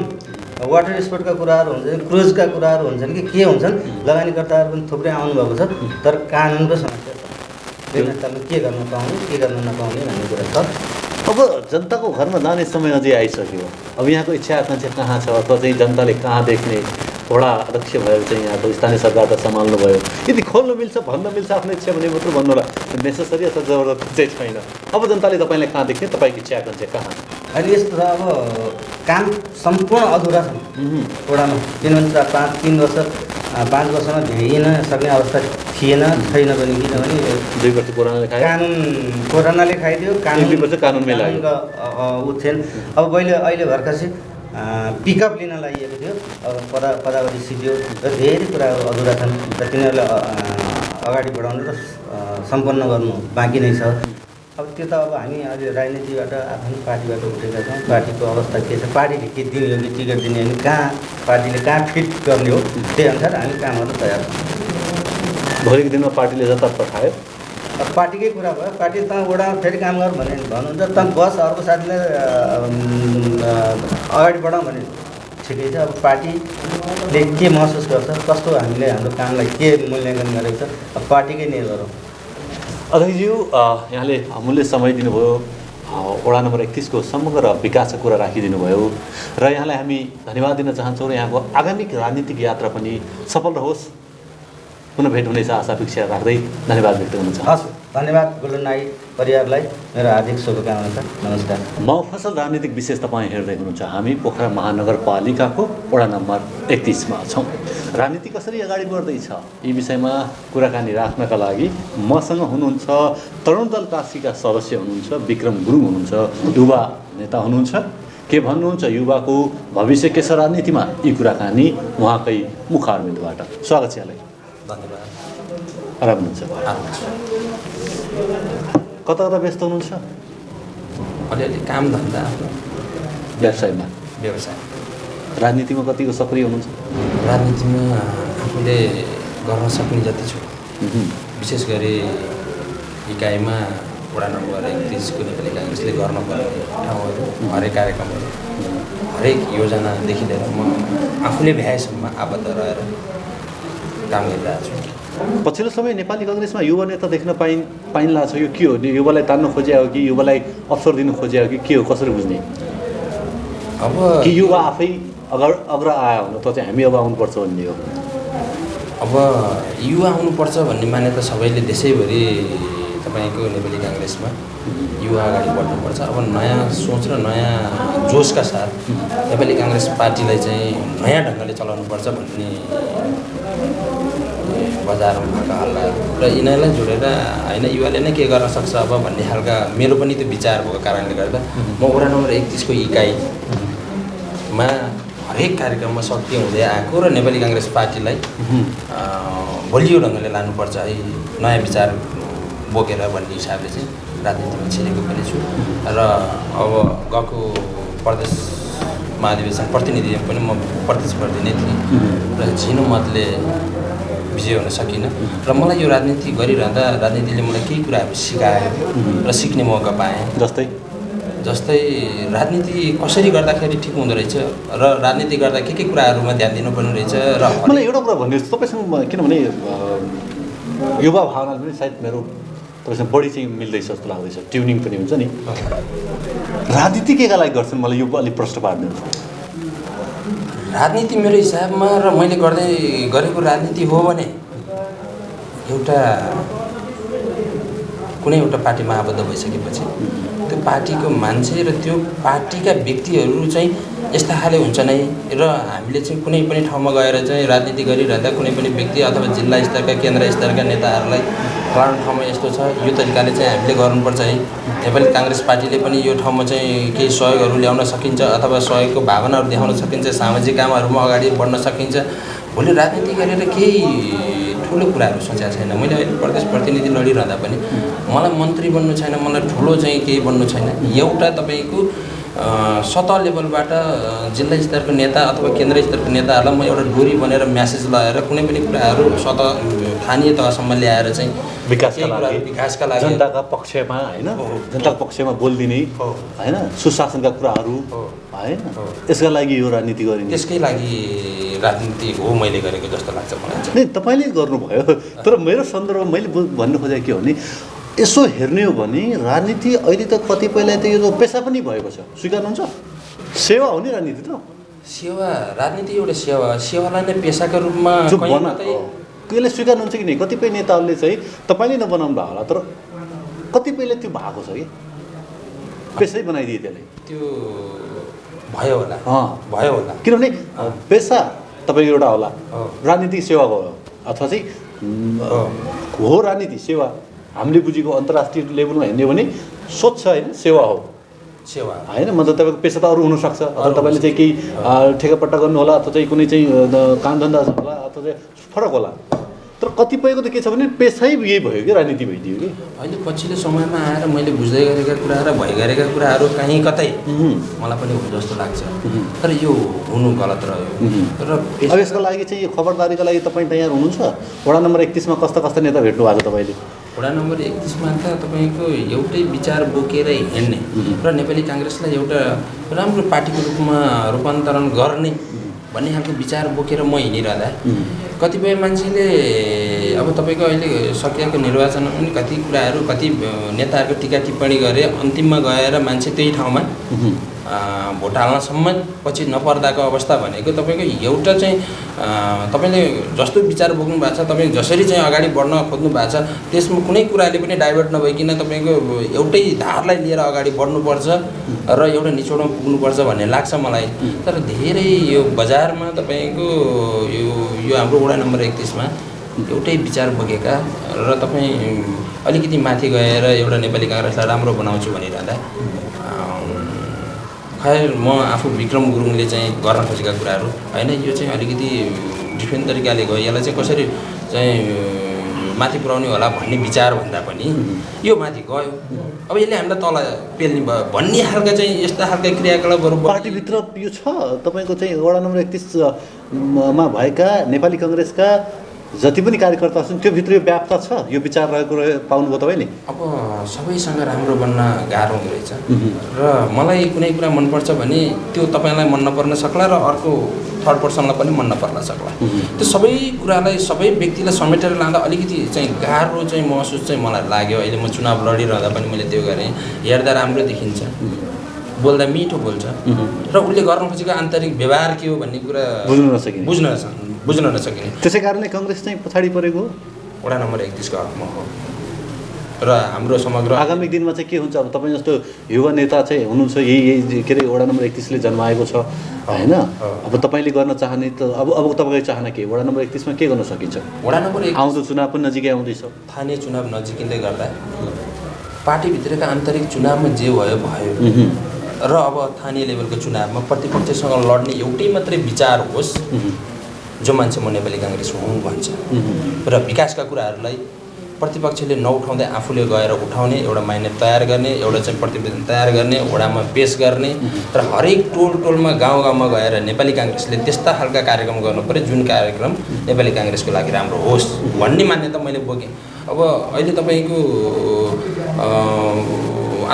वाटर स्पोर्टका कुराहरू हुन्छन्, क्रुजका कुराहरू हुन्छन् कि के हुन्छन्, लगानीकर्ताहरू पनि थुप्रै आउनुभएको छ, तर कानुनको समस्या छ। बेगनास तालमा के गर्न पाउने के गर्न नपाउने भन्ने कुरा छ। अब जनताको घरमा जाने समय अझै आइसक्यो। अब यहाँको इच्छा आकाङ्क्षा कहाँ छ अथवा चाहिँ जनताले कहाँ देख्ने? वडा अध्यक्ष भएर चाहिँ यहाँको स्थानीय सरकार त सम्हाल्नुभयो, यदि खोल्नु मिल्छ भन्न मिल्छ आफ्नो इच्छा भने मात्र भन्नु होला, नेसेसरी अथवा जबरजस्ती चाहिँ छैन। अब जनताले तपाईँलाई कहाँ देख्ने, तपाईँको इच्छा आकाङ्क्षा कहाँ? अहिले यस्तो छ, अब काम सम्पूर्ण अधुरा छ वडामा। किनभने 5 वर्षमा भ्याइन सक्ने अवस्था थिएन, छैन पनि। किनभने 2 वर्ष कोरोनाले खाइदियो, कानुनमै लाग्यो ऊ थिएन। अब अहिले भर्खर पिकअप लिन लागिएको थियो, अब पदावधि सिद्धियो र धेरै कुराहरू अधुरा छन् र तिनीहरूलाई अगाडि बढाउनु र सम्पन्न गर्नु बाँकी नै छ। अब त्यो त अब हामी अहिले राजनीतिबाट आफ्नो पार्टीबाट उठेका छौँ। पार्टीको अवस्था के छ, पार्टीले के दिने हो कि टिकट दिने हो, कहाँ पार्टीले कहाँ फिट गर्ने हो, त्यही अनुसार हामी काम गर्न तयार छौँ। भोलिको दिनमा पार्टीले जता पठायो अब पार्टीकै कुरा भयो, पार्टी त वडामा फेरि काम गर भने भन्नुहुन्छ, त बस अर्को साथीले अगाडि बढाउँ भने ठिकै छ। अब पार्टीले के महसुस गर्छ, कस्तो हामीले हाम्रो कामलाई के मूल्याङ्कन गरेको छ, अब पार्टीकै निर्भर हो। अध्यक्षज्यू, यहाँले अमूल्य समय दिनुभयो, वडा नम्बर 31 को समग्र विकासको कुरा राखिदिनु भयो र यहाँलाई हामी धन्यवाद दिन चाहन्छौँ र यहाँको आगामी राजनीतिक यात्रा पनि सफल रहोस्। पुनः भेट हुनेछ आशा अपेक्षा राख्दै धन्यवाद व्यक्त गर्न चाहन्छु। हस्, धन्यवाद गोल्डन नाई परिवारलाई मेरो हार्दिक शुभकामना छ। नमस्कार। मफसल राजनीतिक विशेष तपाईँ हेर्दै हुनुहुन्छ। हामी पोखरा महानगरपालिकाको वडा नम्बर 31 मा छौँ। राजनीति कसरी अगाडि बढ्दैछ यी विषयमा कुराकानी राख्नका लागि मसँग हुनुहुन्छ तरुण दल काशीका सदस्य हुनुहुन्छ विक्रम गुरुङ हुनुहुन्छ, युवा नेता हुनुहुन्छ। के भन्नुहुन्छ युवाको भविष्य के छ राजनीतिमा, यी कुराकानी उहाँकै मुखारबिन्दबाट। स्वागत छ यहाँलाई। धन्यवाद। आराम हुनुहुन्छ? कता कता व्यस्त हुनुहुन्छ? अलिअलि काम धन्दा व्यवसायमा। राजनीतिमा कतिको सक्रिय हुनुहुन्छ? राजनीतिमा आफूले गर्न सक्ने जति छु। विशेष गरी इकाइमा वडा नम्बर 31 को नेपाली काङ्ग्रेसले गर्नुपर्ने ठाउँहरू, हरेक कार्यक्रमहरू, हरेक योजनादेखि लिएर म आफूले भ्याएसम्म आबद्ध रहेर काम गरिरहेको छु। पछिल्लो समय नेपाली काङ्ग्रेसमा युवा नेता देख्न पाइन्ला छ। यो के हो? युवालाई तान्न खोज्या हो कि युवालाई अवसर दिनु खोज्या हो कि के हो? कसरी बुझ्ने? अब कि युवा आफै अग्र आयो हुन त चाहिँ हामी अब आउनुपर्छ भन्ने हो? अब युवा आउनुपर्छ भन्ने मान्यता सबैले देशैभरि तपाईँको नेपाली काङ्ग्रेसमा युवा अगाडि बढ्नुपर्छ। अब नयाँ सोच र नयाँ जोसका साथ नेपाली काङ्ग्रेस पार्टीलाई चाहिँ नयाँ ढङ्गले चलाउनुपर्छ भन्ने बजारमा भएका हल्लाहरू र यिनीहरूलाई जोडेर होइन युवाले नै के गर्न सक्छ अब भन्ने खालका मेरो पनि त्यो विचार भएको कारणले गर्दा म वडा नम्बर 31 को इकाइमा हरेक कार्यक्रममा सक्रिय हुँदै आएको र नेपाली काङ्ग्रेस पार्टीलाई बलियो ढङ्गले लानुपर्छ है, नयाँ विचार बोकेर भन्ने हिसाबले चाहिँ राजनीतिमा छिरेको पनि छु। र अब गएको प्रदेश महाधिवेशन प्रतिनिधिमा पनि म प्रतिस्पर्धी नै थिएँ र झिनो मतले विजय हुन सकिनँ। र मलाई यो राजनीति गरिरहँदा राजनीतिले मलाई केही कुराहरू सिकायो र सिक्ने मौका पाएँ। जस्तै राजनीति कसरी गर्दाखेरि ठिक हुँदो रहेछ र राजनीति गर्दा के कुराहरूमा ध्यान दिनुपर्ने रहेछ। र मलाई एउटा कुरा भन्नुहोस् तपाईँसँग, किनभने युवा भावना पनि सायद मेरो तपाईँसँग बढी चाहिँ मिल्दैछ जस्तो लाग्दैछ, ट्युनिङ पनि हुन्छ नि। राजनीति केका लागि गर्छन् मलाई यो अलिक प्रश्न पारिदिनु। राजनीति मेरो हिसाबमा र मैले गरेको राजनीति हो भने कुनै एउटा पार्टीमा आबद्ध भइसकेपछि त्यो पार्टीको मान्छे र त्यो पार्टीका व्यक्तिहरू चाहिँ यस्ता खाले हुन्छ नै। र हामीले चाहिँ कुनै पनि ठाउँमा गएर चाहिँ राजनीति गरिरहँदा कुनै पनि व्यक्ति अथवा जिल्ला स्तरका केन्द्र स्तरका नेताहरूलाई फलानु ठाउँमा यस्तो छ, यो तरिकाले चाहिँ हामीले गर्नुपर्छ है, नेपाली काङ्ग्रेस पार्टीले पनि यो ठाउँमा चाहिँ केही सहयोगहरू ल्याउन सकिन्छ अथवा सहयोगको भावनाहरू देखाउन सकिन्छ, सामाजिक कामहरूमा अगाडि बढ्न सकिन्छ। भोलि राजनीति गरेर केही ठुलो कुराहरू सोचेको छैन। मैले अहिले प्रदेश प्रतिनिधि लडिरहँदा पनि मलाई मन्त्री बन्नु छैन, मलाई ठुलो चाहिँ केही बन्नु छैन। एउटा तपाईँको सतह लेभलबाट जिल्ला स्तरको नेता अथवा केन्द्र स्तरको नेताहरूलाई म एउटा डोरी बनेर म्यासेज लगाएर कुनै पनि कुराहरू सतह स्थानीय तहसम्म ल्याएर चाहिँ विकासका लागि जनताका पक्षमा होइन, जनताको पक्षमा बोलिदिने होइन, सुशासनका कुराहरू होइन, यसका लागि यो राजनीति गरिने, त्यसकै लागि राजनीति हो मैले गरेको जस्तो लाग्छ मलाई। नै तपाईँले गर्नुभयो, तर मेरो सन्दर्भमा मैले भन्नु खोजेको के हो भने यसो हेर्ने हो भने राजनीति अहिले त कतिपयलाई त यो पेसा पनि भएको छ, स्वीकार्नुहुन्छ? सेवा हो नि राजनीति त। सेवा, राजनीति एउटा सेवालाई नै पेसाका रूपमा कहिले स्वीकार्नुहुन्छ कि नै? कतिपय नेताहरूले चाहिँ तपाईँले नबनाउनु भएको होला, तर कतिपयले त्यो भएको छ कि पेसै बनाइदिए त्यसले। त्यो भयो होला किनभने पेसा तपाईँको एउटा होला, राजनीतिक सेवा हो अथवा चाहिँ हो राजनीति सेवा। हामीले बुझेको अन्तर्राष्ट्रिय लेभलमा हेर्ने हो भने स्वच्छ होइन, सेवा हो होइन। मतलब तपाईँको पेसा त अरू हुनसक्छ, अथवा तपाईँले चाहिँ केही ठेकापट्टा गर्नु होला, अथवा चाहिँ कुनै चाहिँ काम धन्दा होला, अथवा चाहिँ फरक होला। तर कतिपयको त के छ भने पेसै यही भयो कि राजनीति भइदियो कि अहिले पछिल्लो समयमा आएर मैले बुझ्दै गरेका कुरा र भइगरेका कुराहरू कहीँ कतै मलाई पनि हो जस्तो लाग्छ तर यो हुनु गलत रह्यो र अब यसको लागि चाहिँ यो खबरदारीको लागि तपाईँ तयार हुनुहुन्छ वडा नम्बर 31 मा कस्ता कस्ता नेता भेट्नु भएको तपाईँले वडा नम्बर 31 मा त तपाईँको एउटै विचार बोकेर हिँड्ने र नेपाली काङ्ग्रेसलाई एउटा राम्रो पार्टीको रूपमा रूपान्तरण गर्ने भन्ने खालको विचार बोकेर म हिँडिरहँदा कतिपय मान्छेले अब तपाईँको अहिले सकिएको निर्वाचनमा पनि कति कुराहरू कति नेताहरूको टिका टिप्पणी गरे अन्तिममा गएर मान्छे त्यही ठाउँमा भोट हाल्नसम्म पछि नपर्दाको अवस्था भनेको तपाईँको एउटा चाहिँ तपाईँले जस्तो विचार बोक्नु भएको छ तपाईँ जसरी चाहिँ अगाडि बढ्न खोज्नु भएको छ त्यसमा कुनै कुराले पनि डाइभर्ट नभइकन तपाईँको एउटै धारलाई लिएर अगाडि बढ्नुपर्छ र एउटा निचोडमा पुग्नुपर्छ भन्ने लाग्छ मलाई तर धेरै यो बजारमा तपाईँको यो हाम्रो वडा नम्बर 31 मा एउटै विचार बोकेका र तपाईँ अलिकति माथि गएर एउटा नेपाली काङ्ग्रेसलाई राम्रो बनाउँछु भनिरहँदा खैर म आफू विक्रम गुरुङले चाहिँ गर्न खोजेका कुराहरू होइन यो चाहिँ अलिकति डिफ्रेन्ट तरिकाले गयो यसलाई चाहिँ कसरी चाहिँ माथि पुर्याउने होला भन्ने विचार भन्दा पनि यो माथि गयो अब यसले हामीलाई तल पेल्ने भयो भन्ने खालका चाहिँ यस्ता खालका क्रियाकलापहरू पार्टीभित्र यो छ तपाईँको चाहिँ वडा नम्बर 31 मा भएका नेपाली काङ्ग्रेसका जति पनि कार्यकर्ता छन् त्यो भित्र यो व्याप्त छ यो विचार रहेको पाउनुभयो तपाईँले अब सबैसँग राम्रो बन्न गाह्रो हुँदो रहेछ र मलाई कुनै कुरा मनपर्छ भने त्यो तपाईँलाई मन नपर्न सक्ला र अर्को थर्ड पर्सनलाई पनि मन नपर्न सक्ला त्यो सबै कुरालाई सबै व्यक्तिलाई समेटेर लाँदा अलिकति चाहिँ गाह्रो चाहिँ महसुस चाहिँ मलाई लाग्यो अहिले म चुनाव लडिरहँदा पनि मैले त्यो गरेँ हेर्दा राम्रो देखिन्छ बोल्दा मिठो बोल्छ र उसले गर्न खोजेको आन्तरिक व्यवहार के हो भन्ने कुरा बुझ्न नसकिने त्यसै कारणले काङ्ग्रेस चाहिँ पछाडि परेको वडा नम्बर 31 को हकमा हो र हाम्रो समग्र आगामी दिनमा चाहिँ के हुन्छ अब तपाईँ जस्तो युवा नेता चाहिँ हुनुहुन्छ यही के अरे वडा नम्बर 31 ले जन्माएको छ होइन अब तपाईँले गर्न चाहने त अब तपाईँको चाहना के वडा नम्बर 31 मा के गर्न सकिन्छ वडा नम्बर 31 आउँदो चुनाव पनि नजिकै आउँदैछ स्थानीय चुनाव नजिकिँदै गर्दा पार्टीभित्रका आन्तरिक चुनावमा जे भयो र अब स्थानीय लेभलको चुनावमा प्रतिपक्षसँग लड्ने एउटै मात्रै विचार होस् जो मान्छे म नेपाली काङ्ग्रेस हुँ भन्छ र विकासका कुराहरूलाई प्रतिपक्षले नउठाउँदै आफूले गएर उठाउने एउटा माइन्ड तयार गर्ने एउटा चाहिँ प्रतिवेदन तयार गर्ने वडामा पेश गर्ने र हरेक टोलमा गाउँमा गएर नेपाली काङ्ग्रेसले त्यस्ता खालका कार्यक्रम गर्नु पर्यो जुन कार्यक्रम नेपाली काङ्ग्रेसको लागि राम्रो होस् भन्ने मान्यता मैले बोकेँ अब अहिले तपाईँको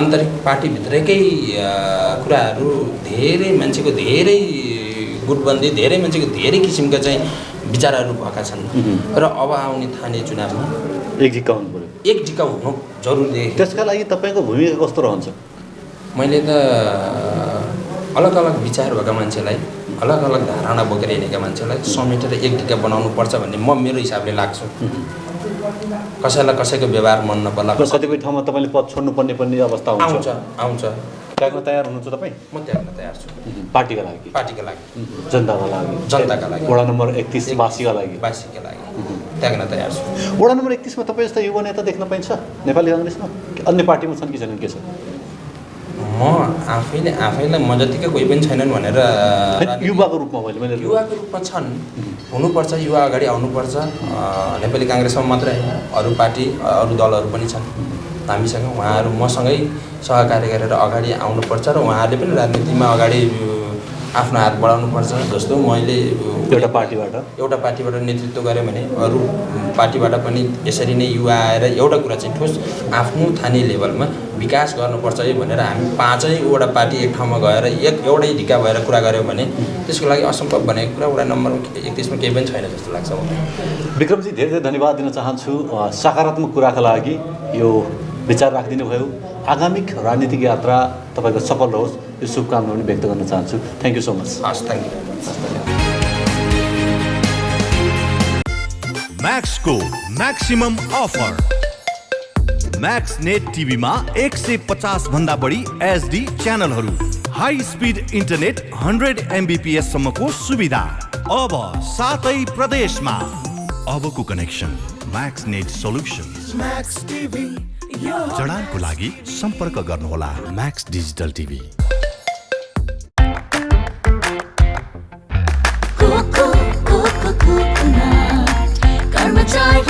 आन्तरिक पार्टीभित्रकै कुराहरू धेरै मान्छेको धेरै गुटबन्दी धेरै मान्छेको धेरै किसिमका चाहिँ विचारहरू भएका छन् र अब आउने स्थानीय चुनावमा एक जिका हुनु जरुरी त्यसका लागि तपाईँको भूमिका कस्तो रहन्छ मैले त अलग अलग विचार भएका मान्छेलाई अलग अलग धारणा बोकेर हिँडेका मान्छेलाई समेटेर एक ढिका बनाउनु पर्छ भन्ने म मेरो हिसाबले लाग्छु कसैलाई कसैको व्यवहार मन नपर्ला कतिपय ठाउँमा तपाईँले पद छोड्नुपर्ने पनि अवस्था आउँछ त्याग्न तयार हुनुहुन्छ तपाईँ म त्याग्न तयार छु पार्टीका लागि जनताका लागि वडा नम्बर 31 वासीका लागि त्याग्न तयार छु वडा नम्बर 31 मा तपाईँ जस्ता युवा नेता देख्न पाइन्छ नेपाली काङ्ग्रेसमा अन्य पार्टीमा छन् कि छैनन् के छ म आफैलाई म जतिकै कोही पनि छैनन् भनेर युवाको रूपमा मैले युवाको रूपमा छन् हुनुपर्छ युवा अगाडि आउनुपर्छ नेपाली काङ्ग्रेसमा मात्रै अरू पार्टी अरू दलहरू पनि छन् हामीसँग उहाँहरू मसँगै सहकार्य गरेर अगाडि आउनुपर्छ र उहाँहरूले पनि राजनीतिमा अगाडि आफ्नो हात बढाउनुपर्छ जस्तो मैले एउटा पार्टीबाट नेतृत्व गरेँ भने अरू पार्टीबाट पनि यसरी नै युवा आएर एउटा कुरा चाहिँ ठोस आफ्नो स्थानीय लेभलमा विकास गर्नुपर्छ है भनेर हामी पाँचैवटा पार्टी एक ठाउँमा गएर एउटै ढिका भएर कुरा गऱ्यौँ भने त्यसको लागि असम्भव भनेको कुरा वडा नम्बर 31 मा केही पनि छैन जस्तो लाग्छ मलाई विक्रमजी धेरै धेरै धन्यवाद दिन चाहन्छु सकारात्मक कुराका लागि यो विचार राखिदिनु भयो आगामी राजनीतिक यात्रा तपाईँको सफल रहोस् यो शुभकामना पनि व्यक्त गर्न चाहन्छु thank you so much thank you म्याक्सको म्याक्सिमम अफर म्याक्स नेट टिभीमा 150 भन्दा बढी एचडी च्यानलहरू हाई स्पिड इन्टरनेट 100 MBPS सम्मको सुविधा अब 7 प्रदेशमा अबको connection Max net solutions Max TV जडानको लागि सम्पर्क गर्नुहोला म्याक्स डिजिटल टिभी कर्मचारी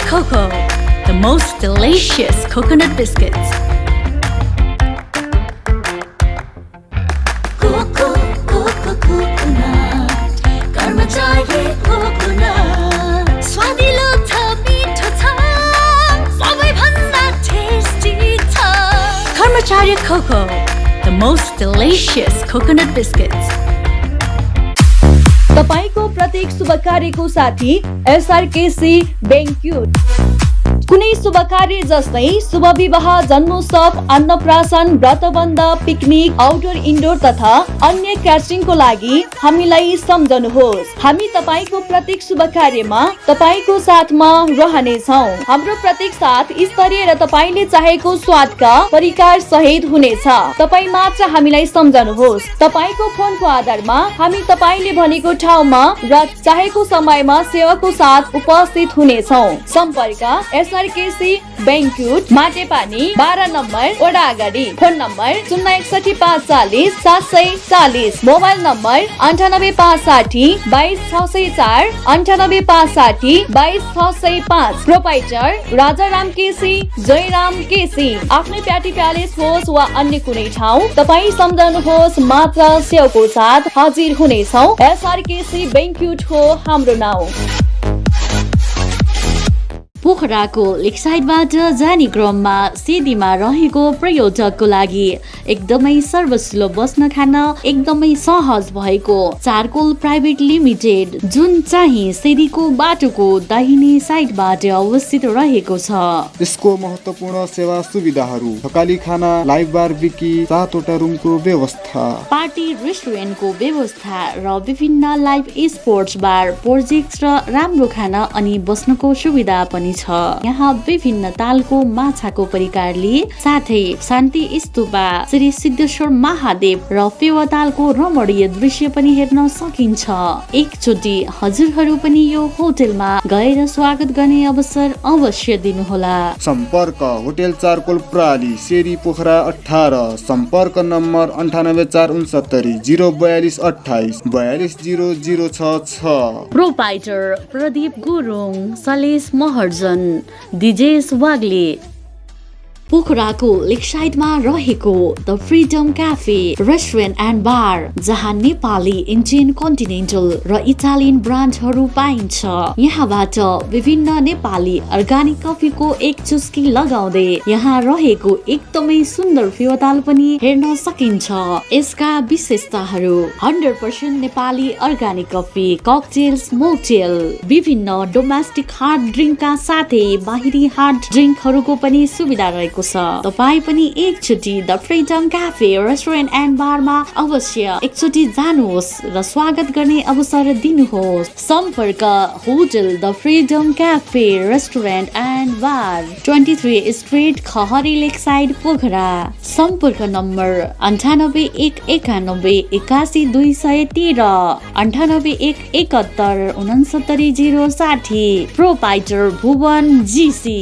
Cocoa, the most delicious coconut biscuits. कर्मचारी coconut, स्वादिलो छ मिठो छ सबैभन्दा टेस्टी छ कर्मचारी Cocoa, the most delicious coconut biscuits. तपाईको प्रत्येक शुभ कार्यको साथी एसआरकेसी बैंक्वेट। कुनै शुभ कार्य जस्तै शुभ विवाह, जन्मोत्सव, अन्नप्राशन, व्रतबन्ध, पिकनिक, आउटडोर इन्डोर तथा अन्य क्याटरिङको लागि हामीलाई सम्झनुहोस्। हामी तपाईको प्रत्येक शुभ कार्यमा तपाईको साथमा रहनेछौँ। हाम्रो प्रत्येक साथ स्तरीय र तपाईले चाहेको स्वादका परिकार सहित हुनेछ। तपाई मात्र हामीलाई सम्झनुहोस्। तपाईको फोनको आधारमा हामी तपाईले भनेको ठाउँमा र चाहेको समयमा सेवाको साथ उपस्थित हुनेछौँ। सम्पर्क एसआरकेसी बैंक्वेट, माटेपानी 12 नम्बर वडा अगाडि। Phone number 061 540 740, mobile number 98 560 22 604, 98 560 22 605। Proprietor Rajaram KC, Jayaram KC. आफ्नै प्याटी प्यालेस होस् वा अन्य कुनै ठाउँ, तपाईँ सम्झनुहोस् मात्र सेवाको साथ हाजिर हुनेछौँ। एसआरकेसी बैंक्वेट हो हाम्रो नाउँ। पोखराको लेकसाइडबाट जाने क्रममा सिडीमा रहेको पर्यटकको लागि एकदमै सर्वसुलभ बस्न खान एकदमै सहज भएको चारकोल प्राइभेट लिमिटेड, जुन चाहिँ सिडीको बाटोको दाहिने साइडबाट अवस्थित रहेको छ। यसको महत्त्वपूर्ण सेवा सुविधाहरू: थकाली खाना, लाइभ बार विकी, 7वटा रुमको व्यवस्था, पार्टी रेस्टुरेन्टको व्यवस्था र विभिन्न लाइभ स्पोर्ट्स बार, प्रोजेक्ट र राम्रो खाना अनि बस्नको सुविधा पनि छ। यहाँ विभिन्न तालको माछाको परिकारले साथै शान्ति स्तूपा, श्री सिद्धेश्वर महादेव र फेवातालको रमणीय दृश्य पनि हेर्न सकिन्छ। एकचोटि हजुरहरू पनि यो होटलमा गएर स्वागत गर्ने अवसर अवश्य दिनुहोला। सम्पर्क होटल चारकोल प्रणाली, शेरी पोखरा 18, सम्पर्क नम्बर 98469 042 28 42 0066। प्रोपाइटर प्रदीप गुरुङ, सलेश महर्जन, दिजेश वाग्ले। पोखराको लेकसाइडमा रहेको the freedom cafe restaurant and बार, जहाँ नेपाली, इन्डियन, कन्टिनेन्टल र इटालियन ब्रान्डहरू पाइन्छ। यहाँबाट विभिन्न नेपाली अर्गानिक कफीको एक चुस्की लगाउँदै यहाँ रहेको एकदमै सुन्दर फेवाताल पनि हेर्न सकिन्छ। यसका विशेषताहरू: 100% नेपाली अर्गानिक कफी, ककटेल्स, मोकटेल, विभिन्न डोमेस्टिक हार्ड ड्रिङ्कका साथै बाहिरी हार्ड ड्रिङ्कहरूको पनि सुविधा रहेको छ। तपाई पनि एकचोटि the freedom cafe restaurant and बारमा अवश्य एकचोटि जानुहोस् र स्वागत गर्ने अवसर दिनुहोस्। सम्पर्क hotel the freedom cafe restaurant and bar, 23 street, Khahari lakeside, Pokhara. सम्पर्क नम्बर 98 191 81 213, 98 171 69 060। प्रोपाइटर भुवन जीसी।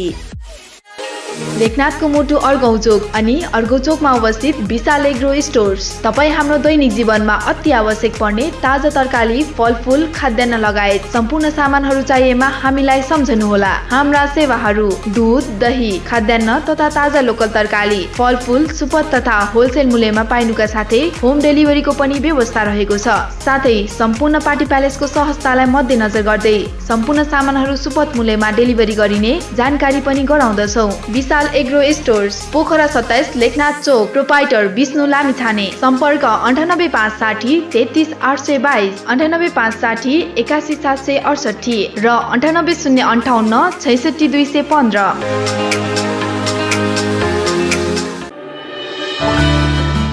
लेखनाथको मुटु अर्घौचोक अनि अर्घौचोकमा अवस्थित विशाल एग्रो स्टोर्स। तपाईँ हाम्रो दैनिक जीवनमा अति आवश्यक पर्ने ताजा तरकारी, फलफुल, खाद्यान्न लगायत सम्पूर्ण सामानहरू चाहिएमा हामीलाई सम्झनुहोला। हाम्रा सेवाहरू: दुध, दही, खाद्यान्न तथा ताजा लोकल तरकारी, फलफुल सुपथ तथा होलसेल मूल्यमा पाइनुका साथै होम डेलिभरीको पनि व्यवस्था रहेको छ। साथै सम्पूर्ण पार्टी प्यालेसको सहजतालाई मध्यनजर गर्दै सम्पूर्ण सामानहरू सुपथ मूल्यमा डेलिभरी गरिने जानकारी पनि गराउँदछौँ। विशाल एग्रो स्टोर्स, पोखरा 27, लेखनाथ चोक। प्रोपाइटर विष्णु लामिछाने। सम्पर्क 98 560 33 822, 98 560 81 768 र 98 058 66 215।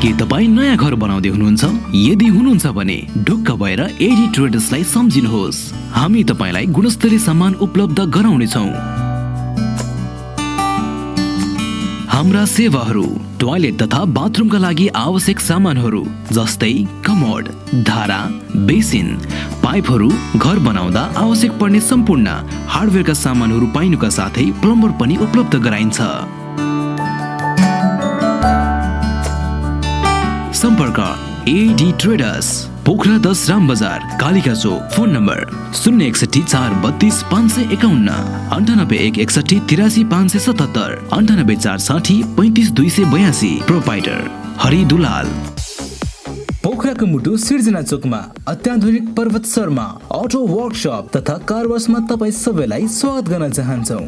के तपाईँ नयाँ घर बनाउँदै हुनुहुन्छ? यदि हुनुहुन्छ भने ढुक्क भएर एडी ट्रेडर्सलाई सम्झिनुहोस्। हामी तपाईँलाई गुणस्तरीय सामान उपलब्ध गराउनेछौँ। हाम्रा सेवाहरू: टोयलेट तथा बाथरुमका लागि आवश्यक सामानहरू जस्तै कमोड, धारा, बेसिन, पाइपहरू, घर बनाउँदा आवश्यक पर्ने सम्पूर्ण हार्डवेयरका सामानहरू पाइनुका साथै प्लम्बर पनि उपलब्ध गराइन्छ। सम्पर्क AD traders, Pokhara 10 Ram Bazar Kalika Chowk. Phone number 061 432 551 98 161 83 577 98 460 35 282। Proprietor Hari Dulal. पोखराको मुटु सिर्जना चोकमा अत्याधुनिक पर्वत शर्मा अटो वर्कशप तथा कार वाशमा तपाईँ सबैलाई स्वागत गर्न चाहन्छौँ।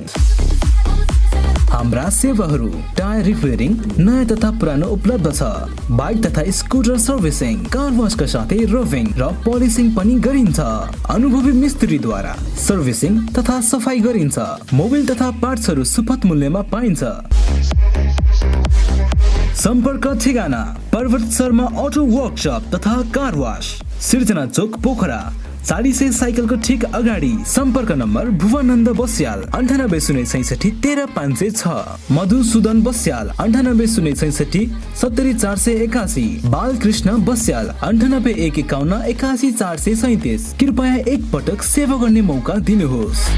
हाम्रा सेवाहरू टायर रिपेयरिङ नयाँ तथा पुरानो उपलब्ध छ। बाइक तथा स्कुटर सर्भिसिङ, कार वाशका साथै रफिङ र पोलिसिङ पनि गरिन्छ। अनुभवी मिस्त्रीद्वारा सर्भिसिङ तथा सफाई गरिन्छ। मोबिल तथा पार्ट्सहरू सुपथ मूल्यमा पाइन्छ। सम्पर्क ठेगाना पर्वत शर्मा अटो वर्कशप तथा कार वाश, सिर्जना चोक पोखरा। 40 साइकलको ठिक अगाडि। सम्पर्क नम्बर भुवनन्द बस्याल 9806 13506, मधुसूदन बस्याल 9806 70481, बालकृष्ण बस्याल 9851 81437। कृपया एक पटक सेवा गर्ने मौका दिनुहोस्।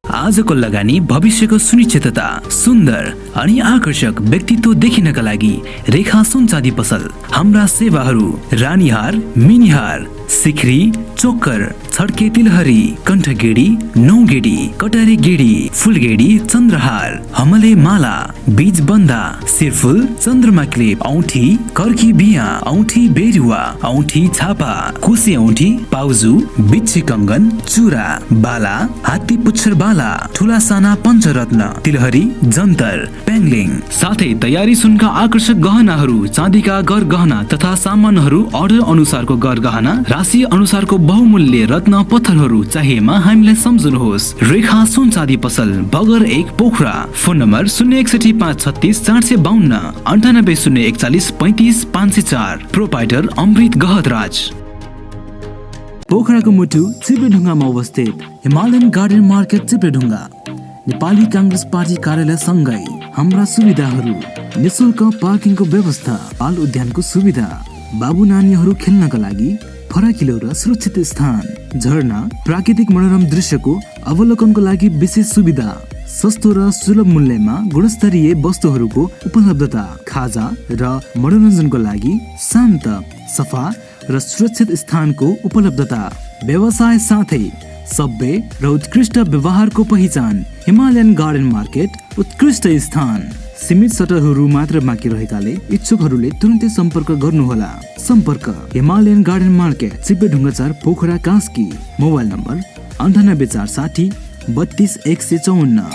आजको लगानी भविष्यको सुनिश्चितता, सुन्दर अनि आकर्षक व्यक्तित्व देखिनका लागि रेखा सुन चाँदी पसल। हाम्रा सेवाहरू रानीहार, मिनिहार, सिक्री, चोकर, छड्के तिलहरी, कण्ठगेडी, नौगेडी, कटारे गेडी, फुलगेडी, चन्द्रहार, हमले माला, बीज बन्दा, सिरफुल, चन्द्रमा क्लिप, औँठी, कर्की बिया, औँठी बेरुवा, औँठी छापा, कुसे औँठी, पाउजु, बिच्छी कङ्गन, चुरा, बाला, हात्ती पुच्छर बाला, ठुला साना पञ्चरत्न, तिलहरी, जन्तर, पेङ्लिङ, साथै तयारी सुनका आकर्षक गहनाहरू, चाँदीका गर गहना तथा सामानहरू अर्डर अनुसारको गर गहना, राशि अनुसारको बहुमूल्य रत्न पत्थरहरू चाहिएमा हामीलाई सम्झनुहोस्। रेखा सुन चाँदी पसल, Bagar 1 Pokhara. Phone number 061 536 452 98 041 35 504। Proprietor Amrit Gahatraj. पोखराको मुटु चिप्लेढुङ्गामा अवस्थित Himalayan garden market Chipledhunga Nepali Congress party कार्यालय सँगै हाम्रा सुविधाहरू: निशुल्क पार्किङको व्यवस्था, बाल उद्यानको सुविधा, बाबु नानीहरू खेल्नका लागि फराकिलो र सुरक्षित स्थान, झरना, प्राकृतिक मनोरम दृश्यको अवलोकनको लागि विशेष सुविधा, सस्तो र सुलभ मूल्यमा गुणस्तरीय वस्तुहरूको उपलब्धता, खाजा र मनोरञ्जनको लागि शान्त, सफा र सुरक्षित स्थानको उपलब्धता, व्यवसाय साथै सभ्य र उत्कृष्ट व्यवहारको पहिचान। हिमालयन गार्डन मार्केट उत्कृष्ट स्थान। सीमित सटरहरू मात्र बाँकी रहेकाले इच्छुकहरूले तुरुन्तै सम्पर्क गर्नुहोला। सम्पर्क Himalayan garden market, Chipledhunga 4 Pokhara Kaski. Mobile number 98 460 32 154।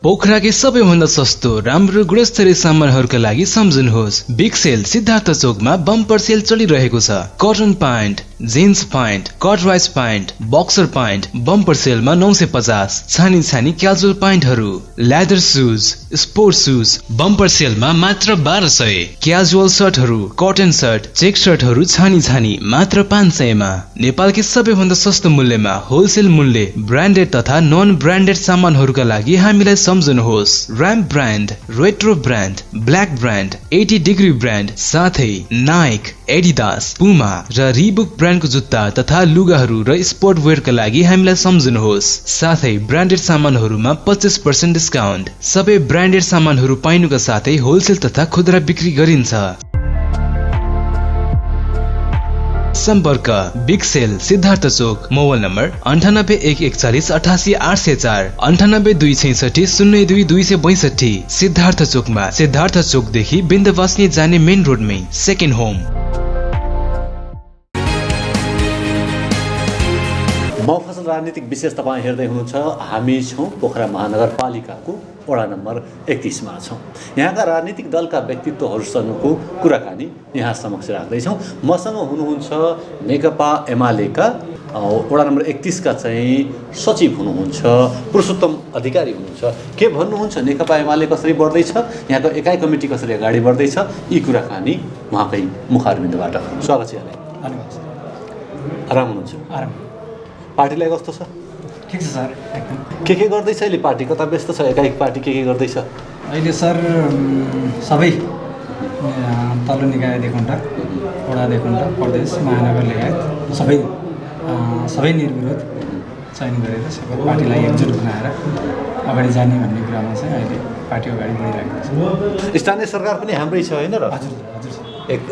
पोखराकै सबैभन्दा सस्तो राम्रो गुणस्तरीय सामानहरूका लागि सम्झनुहोस् बिग सेल सिद्धार्थ चोकमा बम्पर सेल चलिरहेको छ। कटन प्यान्ट, जिन्स प्यान्ट, कटराइज प्यान्ट, बक्सर प्यान्ट बम्पर सेलमा 950। छानी छानी क्याजुअल प्यान्टहरू, leather shoes, sports shoes bumper सेलमा मात्र 1200। क्याजुअल सर्टहरू, कटन सर्ट, चेक सर्टहरू छानी छानी मात्र 500 मा। नेपालकै सबैभन्दा सस्तो मूल्यमा होलसेल मूल्य ब्रान्डेड तथा नन ब्रान्डेड सामानहरूका लागि हामीलाई सम्झनुहोस्। Ramp brand, retro brand, black brand, 80 degree brand, साथै नाइक, एडिडास, पुमा र रिबुक ब्रान्डको जुत्ता तथा लुगाहरू र स्पोर्ट वेयरका लागि हामीलाई सम्झनुहोस्। साथै ब्रान्डेड सामानहरूमा 25% डिस्काउन्ट। सबै ब्रान्डेड सामानहरू पाइनुका साथै होलसेल तथा खुद्रा बिक्री गरिन्छ। सम्पर्क big sale Siddhartha Chowk. Mobile number 98 141 88 804 98 266 02 262। Siddhartha चोकमा, सिद्धार्थ चोकदेखि बिन्दवासनी जाने मेन रोडमै सेकेन्ड होम। मफसल राजनीतिक विशेष तपाईँ हेर्दै हुनुहुन्छ। हामी छौँ पोखरा महानगरपालिकाको वडा नम्बर 31 मा छौँ। यहाँका राजनीतिक दलका व्यक्तित्वहरूसँगको कुराकानी यहाँ समक्ष राख्दैछौँ। मसँग हुनुहुन्छ नेकपा एमालेका वडा नम्बर 31 का चाहिँ सचिव हुनुहुन्छ पुरुषोत्तम अधिकारी हुनुहुन्छ। के भन्नुहुन्छ, नेकपा एमाले कसरी बढ्दैछ, यहाँको एकाइ कमिटी कसरी अगाडि बढ्दैछ, यी कुराकानी उहाँकै मुखारबिन्दबाट। स्वागत छ यहाँलाई। आराम हुनुहुन्छ? आराम। पार्टीलाई कस्तो छ? ठिक छ सर, एकदम। के गर्दैछ अहिले पार्टी? कता व्यस्त छ एकाएक पार्टी? के गर्दैछ अहिले सर? सबै तल्लो निकायदेखि वडादेखि प्रदेश महानगर लगायत सबै निर्विरोध चयन गरेर सबै पार्टीलाई एकजुट बनाएर अगाडि जाने भन्ने कुरामा चाहिँ अहिले पार्टी अगाडि बढिरहेको छ। स्थानीय सरकार पनि हाम्रै छ होइन र? हजुर हजुर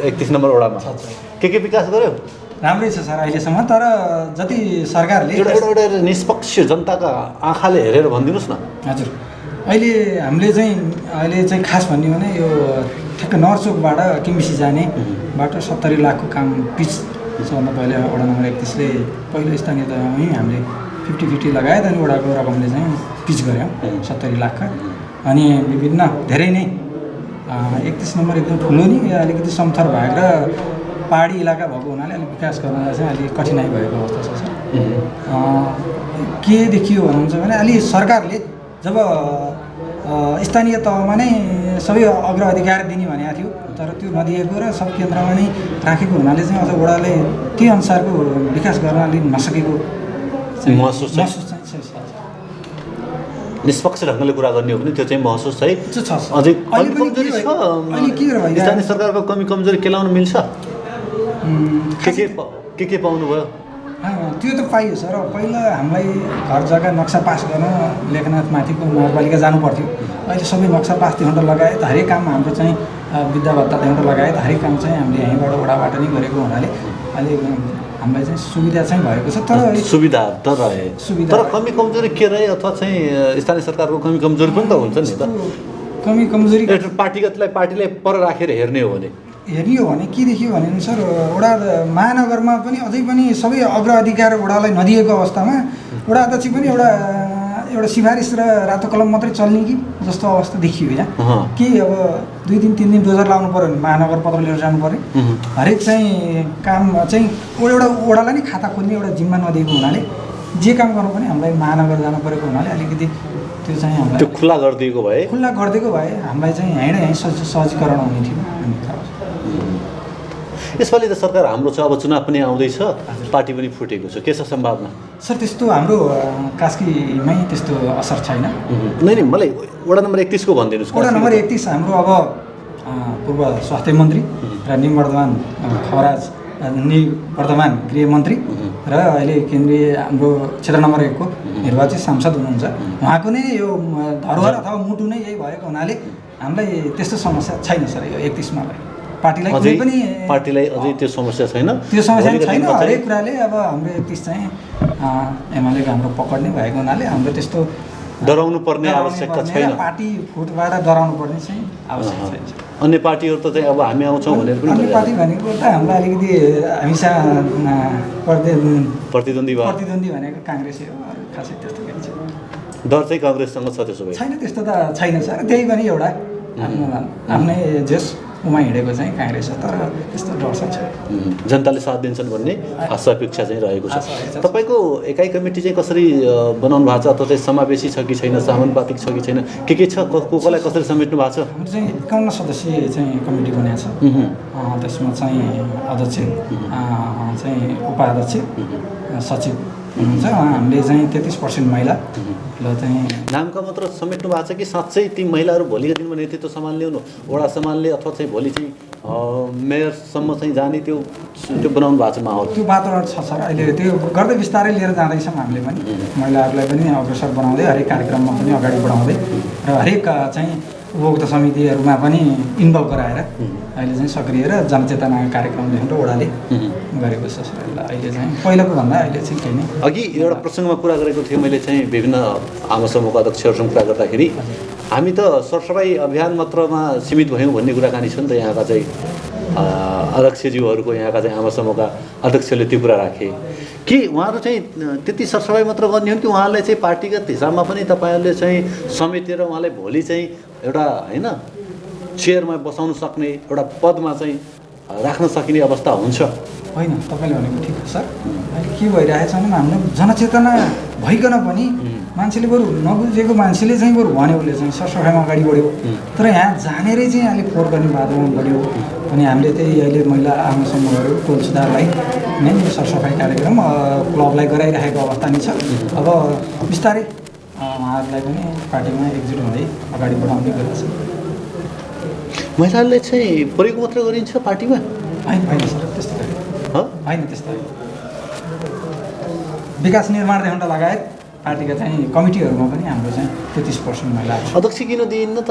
31 नम्बर वडामा के विकास गर्यो? राम्रै छ सर अहिलेसम्म, तर जति सरकारले एउटा निष्पक्ष जनताका आँखाले हेरेर भनिदिनुहोस् न। हजुर अहिले हामीले चाहिँ खास भन्ने हो भने यो ठिक्क नरचोकबाट किमिसी जाने बाटो 70 लाखको काम पिच सबभन्दा पहिले वडा नम्बर 31ले पहिलो स्थानीय तहमै हामीले 50-50 लगायत अनि वडाको रकमले चाहिँ पिच गऱ्यौँ 70 लाखका। अनि विभिन्न धेरै नै 31 नम्बर एकदम ठुलो नि अलिकति समथर भएको र पहाडी इलाका भएको हुनाले अलिक विकास गर्नलाई चाहिँ अलिक कठिनाइ भएको अवस्था छ सर। के देखियो भन्नुहुन्छ भने अलि सरकारले जब स्थानीय तहमा नै सबै अग्राधिकार दिने भनेको थियो तर त्यो नदिएको र सब केन्द्रमा नै राखेको हुनाले चाहिँ अझ वडाले त्यही अनुसारको विकास गर्न अलि नसकेको महसुस चाहिँ निष्पक्ष ढङ्गले कुरा गर्ने हो भने त्यो चाहिँ महसुस चाहिँ अझै कमी कमजोरी छ। स्थानीय सरकारको कमी कमजोरी केलाउन मिल्छ? के पाउनु भयो? त्यो त पाइयो सर। पहिला हामीलाई घर जग्गा नक्सा पास गर्न लेखनाथमाथिको नगरपालिका जानु पर्थ्यो। अहिले सबै नक्सा पास त्योबाट लगायत हरेक काम हाम्रो चाहिँ विद्या भत्ता त्योबाट लगायत हरेक काम चाहिँ हामीले यहीँबाट वडाबाट नै गरेको हुनाले अहिले हामीलाई चाहिँ सुविधा चाहिँ भएको छ। तर सुविधा त रहे तर कमी कमजोरी के रहे अथवा चाहिँ स्थानीय सरकारको कमी कमजोरी पनि त हुन्छ नि त। कमी कमजोरी पार्टीलाई पर राखेर हेर्ने हो भने के देखियो भने सर वडा महानगरमा पनि अझै पनि सबै अग्राधिकार वडालाई नदिएको अवस्थामा वडा अध्यक्ष पनि एउटा सिफारिस र रातो कलम मात्रै चल्ने कि जस्तो अवस्था देखियो यहाँ। के अब 2 दिन 3 दिन डोजर लाउनु पऱ्यो भने महानगर पत्र लिएर जानु पऱ्यो। हरेक चाहिँ काम चाहिँ एउटा वडालाई नै खाता खोल्ने एउटा जिम्मा नदिएको हुनाले जे काम गर्नु पनि हामीलाई महानगर जानु परेको हुनाले अलिकति त्यो चाहिँ हामीलाई त्यो खुल्ला गरिदिएको भए हामीलाई चाहिँ यहीँ सहजीकरण हुने थियो। यसपालि त सरकार हाम्रो छ, अब चुनाव पनि आउँदैछ, पार्टी पनि फुटेको छ, के छ सम्भावना? सर त्यस्तो हाम्रो कास्कीमै त्यस्तो असर छैन। नै मलाई वडा नम्बर 31 को भनिदिनुहोस्। वडा नम्बर 31 हाम्रो अब पूर्व स्वास्थ्य मन्त्री र निवर्तमान निवर्तमान गृहमन्त्री र अहिले केन्द्रीय हाम्रो क्षेत्र नम्बर 1 को निर्वाचित सांसद हुनुहुन्छ। उहाँको नै यो धरोहर अथवा मुटु नै यही भएको हुनाले हामीलाई त्यस्तो समस्या छैन सर। यो 31 मा पार्टीलाई अझै त्यो समस्या छैन। हरेक कुराले अब हाम्रो 31 चाहिँ एमालेको हाम्रो पकड्ने भएको हुनाले हाम्रो त्यस्तो डराउनु पर्ने आवश्यकता छैन। पार्टी फुटबाट डराउनु पर्ने चाहिँ आवश्यकता छैन। अन्य पार्टीहरू त चाहिँ अब हामी आउँछौँ भनेर पनि अन्य पार्टी भनेको त हामीलाई अलिकति हामीसँग प्रतिद्वन्दी भनेको काङ्ग्रेसै हो। खासै त्यस्तो केही छैन। डर चाहिँ काङ्ग्रेससँग छ त्यसो भए? छैन त्यस्तो त छैन सर। त्यही पनि एउटा आफ्नै जेस उमा हिँडेको चाहिँ काङ्ग्रेस हो, तर त्यस्तो डर चाहिँ छैन। जनताले साथ दिन्छन् भन्ने आशा अपेक्षा चाहिँ रहेको छ। तपाईँको एकाइ कमिटी चाहिँ कसरी बनाउनु भएको छ अथवा चाहिँ समावेशी छ कि छैन, समानुपातिक छ कि छैन, के छ, कसलाई कसरी समेट्नु भएको छ? हाम्रो चाहिँ 51 सदस्यीय चाहिँ कमिटी बनाएको छ। त्यसमा चाहिँ अध्यक्ष चाहिँ उपाध्यक्ष सचिव हुनुहुन्छ। हामीले चाहिँ 33% महिला ल चाहिँ नामका मात्र समेट्नु भएको छ कि साँच्चै ती महिलाहरू भोलिको दिनमा नेतृत्व सम्हाल्ने हुनु, वडा सम्हाल्ने अथवा चाहिँ भोलि चाहिँ मेयरसम्म चाहिँ जाने त्यो बनाउनु भएको छ माहौल? त्यो वातावरण छ सर। अहिले त्यो गर्दै बिस्तारै लिएर जाँदैछौँ हामीले पनि। महिलाहरूलाई पनि अग्रसर बनाउँदै हरेक कार्यक्रममा पनि अगाडि बढाउँदै र हरेक चाहिँ उपभोक्ता समितिहरूमा पनि इन्भल्भ गराएर अहिले चाहिँ सक्रिय र जनचेतना कार्यक्रमदेखि वडाले गरेको छ सर। अहिले चाहिँ पहिलाको भन्दा अहिले चाहिँ केही नै। अघि एउटा प्रसङ्गमा कुरा गरेको थिएँ मैले चाहिँ विभिन्न आमा समूहका अध्यक्षहरूसँग कुरा गर्दाखेरि हामी त सरसफाइ अभियान मात्रमा सीमित भयौँ भन्ने कुराकानी छ नि त। यहाँका चाहिँ अध्यक्षज्यूहरूको यहाँका चाहिँ आमा समूहका अध्यक्षले त्यो कुरा राखे कि उहाँहरू चाहिँ त्यति सरसफाइ मात्र गर्ने हो कि उहाँलाई चाहिँ पार्टीगत हिसाबमा पनि तपाईँहरूले चाहिँ समेटेर उहाँलाई भोलि चाहिँ एउटा होइन चेयरमा बसाउन सक्ने एउटा पदमा चाहिँ राख्न सकिने अवस्था हुन्छ? होइन, तपाईँले भनेको ठिक हो सर। अहिले के भइरहेछ भने हाम्रो जनचेतना भइकन पनि मान्छेले बरु नबुझेको मान्छेले चाहिँ बरु भन्यो उसले चाहिँ सरसफाइमा अगाडि बढ्यो, तर यहाँ जानेरै चाहिँ अलिक फोहोर गर्ने बाटोमा बढ्यो। अनि हामीले त्यही अहिले महिला आमा समूहहरू टोल सुधारलाई नै सरसफाइ कार्यक्रम क्लबलाई गराइरहेको अवस्था नै छ। अब बिस्तारै उहाँहरूलाई पनि पार्टीमा एकजुट हुँदै अगाडि बढाउने गरेको छ। महिलाहरूले चाहिँ प्रयोग मात्र गरिन्छ पार्टीमा? होइन सर, त्यस्तो होइन त्यस्तो। विकास निर्माण देखाउनका लगायत पार्टीका चाहिँ कमिटीहरूमा पनि हाम्रो चाहिँ 33% महिला अध्यक्ष किन दिइन्न त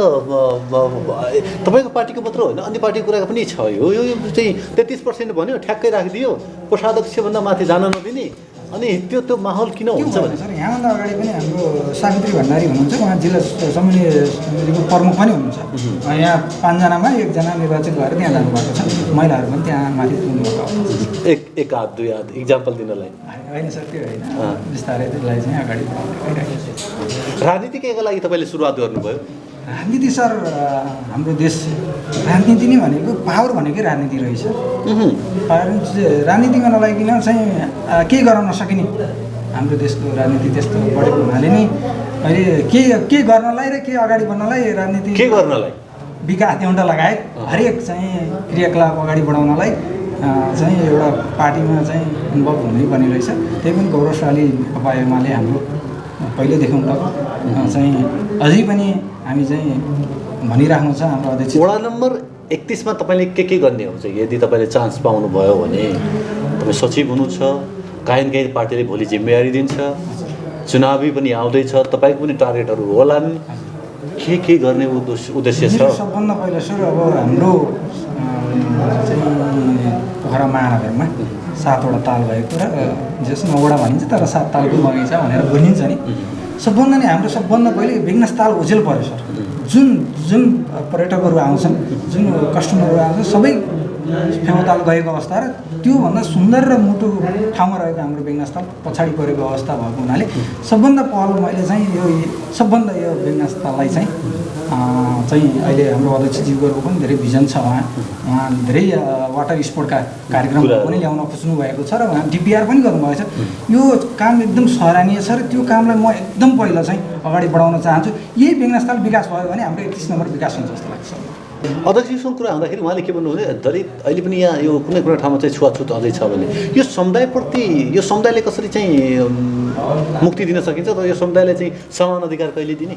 तपाईँको पार्टीको मात्र होइन अन्य पार्टीको कुरा पनि छ यो चाहिँ 33% भन्यो ठ्याक्कै राखिदियो कोषाध्यक्षभन्दा माथि जान नदिने अनि त्यो माहौल किन हुन्छ भने सर यहाँभन्दा अगाडि पनि हाम्रो सावित्री भण्डारी हुनुहुन्छ उहाँ जिल्ला समन्वय समितिको प्रमुख पनि हुनुहुन्छ यहाँ 5 जनामा 1 जना निर्वाचित भएर त्यहाँ जानुभएको छ महिलाहरू पनि त्यहाँ माथि पुग्नुभएको एक हात दुई हात इक्जाम्पल दिनलाई होइन सर त्यो होइन बिस्तारै त्यसलाई चाहिँ अगाडि बढाउँदै गइरहेको राजनीति केका लागि तपाईँले सुरुवात गर्नुभयो राजनीति सर हाम्रो देश राजनीति नै भनेको पावर भनेकै राजनीति रहेछ राजनीति गर्न लागि चाहिँ केही गर्न नसकिने हाम्रो देशको राजनीति त्यस्तो बढेको हुनाले नै अहिले के गर्नलाई र के अगाडि बढ्नलाई राजनीति के गर्नलाई विकास देउन्टा लगायत हरेक चाहिँ क्रियाकलाप अगाडि बढाउनलाई चाहिँ एउटा पार्टीमा चाहिँ इन्भल्भ हुनै पर्ने रहेछ त्यही पनि गौरवशाली नेकपा एमाले हाम्रो पहिलेदेखि चाहिँ अझै पनि हामी चाहिँ भनिराख्नु छ हाम्रो अध्यक्ष वडा नम्बर 31 मा तपाईँले के गर्ने हुन्छ यदि तपाईँले चान्स पाउनुभयो भने तपाईँ सचिव हुनुहुन्छ काहीँ पार्टीले भोलि जिम्मेवारी दिन्छ चुनावी पनि आउँदैछ तपाईँको पनि टार्गेटहरू होलान् के गर्ने उद्देश्य छ सबभन्दा पहिला सर अब हाम्रो चाहिँ पोखरा महानगरमा 7वटा ताल भएको र जस 9वटा भनिन्छ तर 7 तालको बगैँचा भनेर भनिन्छ नि सबभन्दा नै हाम्रो सबभन्दा पहिले बिगनेस ताल ओझेल पर्यो सर जुन पर्यटकहरू आउँछन् जुन कस्टमरहरू आउँछन् सबै फेमताल गएको अवस्था र त्योभन्दा सुन्दर र मोटो ठाउँमा रहेको हाम्रो बेगनास्थल पछाडि परेको अवस्था भएको हुनाले सबभन्दा पहल मैले चाहिँ सबभन्दा यो बेगनास्थललाई चाहिँ अहिले हाम्रो अध्यक्षज्यूको पनि धेरै भिजन छ उहाँ धेरै वाटर स्पोर्टका कार्यक्रमहरू पनि ल्याउन खोज्नु भएको छ र उहाँ डिपिआर पनि गर्नुभएको छ यो काम एकदम सराहनीय छ र त्यो कामलाई म एकदम पहिला चाहिँ अगाडि बढाउन चाहन्छु यही बेगनास्थल विकास भयो भने हाम्रो 31 नम्बर विकास हुन्छ जस्तो लाग्छ अध्यक्षसँग कुरा हुँदाखेरि उहाँले के भन्नु भने दलित अहिले पनि यहाँ यो कुनै कुनै ठाउँमा चाहिँ छुवाछुत अझै छ भने यो समुदायप्रति यो समुदायले कसरी चाहिँ मुक्ति दिन सकिन्छ र यो समुदायलाई चाहिँ समान अधिकार कहिले दिने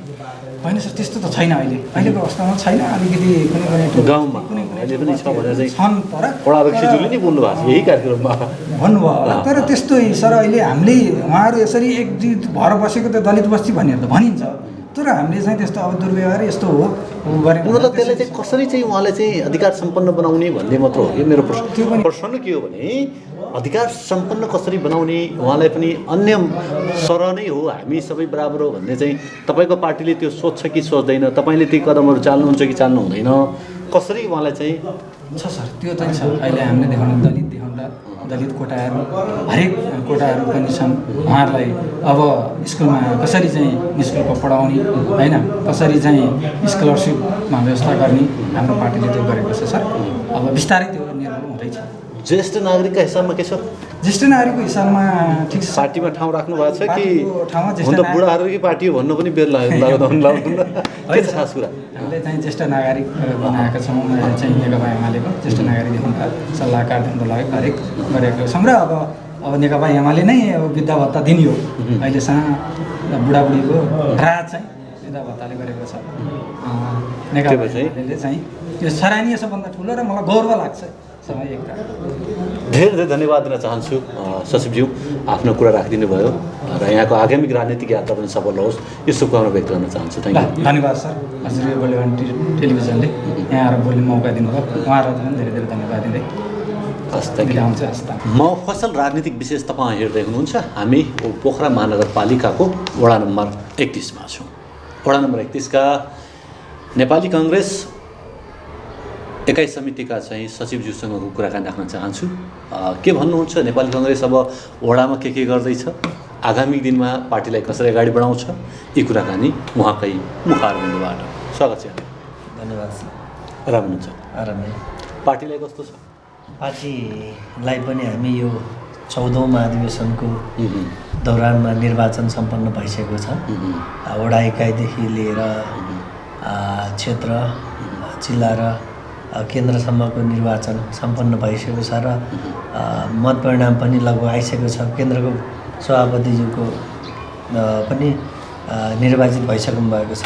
होइन सर त्यस्तो त छैन अहिलेको अवस्थामा छैन अलिकति कुनै गाउँमा अहिले पनि छ भनेर चाहिँ छन् तर वडा अध्यक्षज्यूले नै बोल्नु भएको छ यही कार्यक्रममा भन्नुभयो होला तर त्यस्तो सर अहिले हामीले उहाँहरू यसरी एकजुट भएर बसेको त दलित बस्ती भनेर त भनिन्छ तर हामीले चाहिँ त्यस्तो अब दुर्व्यवहार यस्तो हो गरे मतलब त्यसलाई चाहिँ कसरी चाहिँ उहाँलाई चाहिँ अधिकार सम्पन्न बनाउने भन्ने मात्र हो यो मेरो प्रश्न के हो भने अधिकार सम्पन्न कसरी बनाउने उहाँलाई पनि अन्य सरह नै हो हामी सबै बराबर हो भन्ने चाहिँ तपाईँको पार्टीले त्यो सोच्छ कि सोच्दैन तपाईँले ती कदमहरू चाल्नुहुन्छ कि चाल्नु हुँदैन कसरी उहाँलाई चाहिँ छ सर त्यो चाहिँ छ अहिले हामीले देखाउन दलित कोटाहरू हरेक कोटाहरू पनि छन् उहाँहरूलाई अब स्कुलमा कसरी चाहिँ निःशुल्क पढाउने होइन कसरी चाहिँ स्कलरसिपमा व्यवस्था गर्ने हाम्रो पार्टीले त्यो गरेको छ सर अब बिस्तारै त्यो निर्भर हुँदैछ ज्येष्ठ नागरिकका हिसाबमा के छ ज्येष्ठ नागरिकको हिसाबमा ठिक छ पार्टीमा ठाउँ राख्नु भएको छ कि ठाउँमा ज्येष्ठ बुढाहरूकै पार्टी हो भन्नु पनि बेर लाग्दैन के छ खास कुरा हामीले चाहिँ ज्येष्ठ नागरिक बनाएका छौँ चाहिँ नेकपा एमालेको ज्येष्ठ नागरिक सल्लाहकार लगायत हरेक गरेको छौँ र अब नेकपा एमाले नै अब वृद्ध भत्ता दिने हो अहिले सानो बुढाबुढीको राहत चाहिँ वृद्ध भत्ताले गरेको छ नेकपा एमाले चाहिँ यो सराहनीय सबभन्दा ठुलो र मलाई गौरव लाग्छ धेरै धेरै धन्यवाद दिन चाहन्छु सचिवज्यू आफ्नो कुरा राखिदिनु भयो र यहाँको आगामी राजनीतिक यात्रा पनि सफल होस् यो शुभकामना व्यक्त गर्न चाहन्छु धन्यवाद सर हजुर यो गोल्डन टेलिभिजनले यहाँ आएर बोल्ने मौका दिनुभयो उहाँहरूलाई पनि धेरै धेरै धन्यवाद दिँदै मफसल राजनीतिक विशेष तपाईँ हेर्दै हुनुहुन्छ हामी पोखरा महानगरपालिकाको वडा नम्बर 31 मा छौँ वडा नम्बर 31 का नेपाली काङ्ग्रेस एकाइ समितिका चाहिँ सचिवज्यूसँगको कुराकानी राख्न चाहन्छु के भन्नुहुन्छ नेपाली काङ्ग्रेस अब वडामा के गर्दैछ आगामी दिनमा पार्टीलाई कसरी अगाडि बढाउँछ यी कुराकानी उहाँकै मुखारबिन्दबाट स्वागत छ धन्यवाद आराम हुनुहुन्छ आरामै पार्टीलाई कस्तो छ पार्टीलाई पनि हामी यो 14औं महाधिवेशनको दौरानमा निर्वाचन सम्पन्न भइसकेको छ वडा इकाइदेखि लिएर क्षेत्र जिल्ला र केन्द्रसम्मको निर्वाचन सम्पन्न भइसकेको छ र मत परिणाम पनि लगभग आइसकेको छ केन्द्रको सभापतिज्यूको पनि निर्वाचित भइसक्नु भएको छ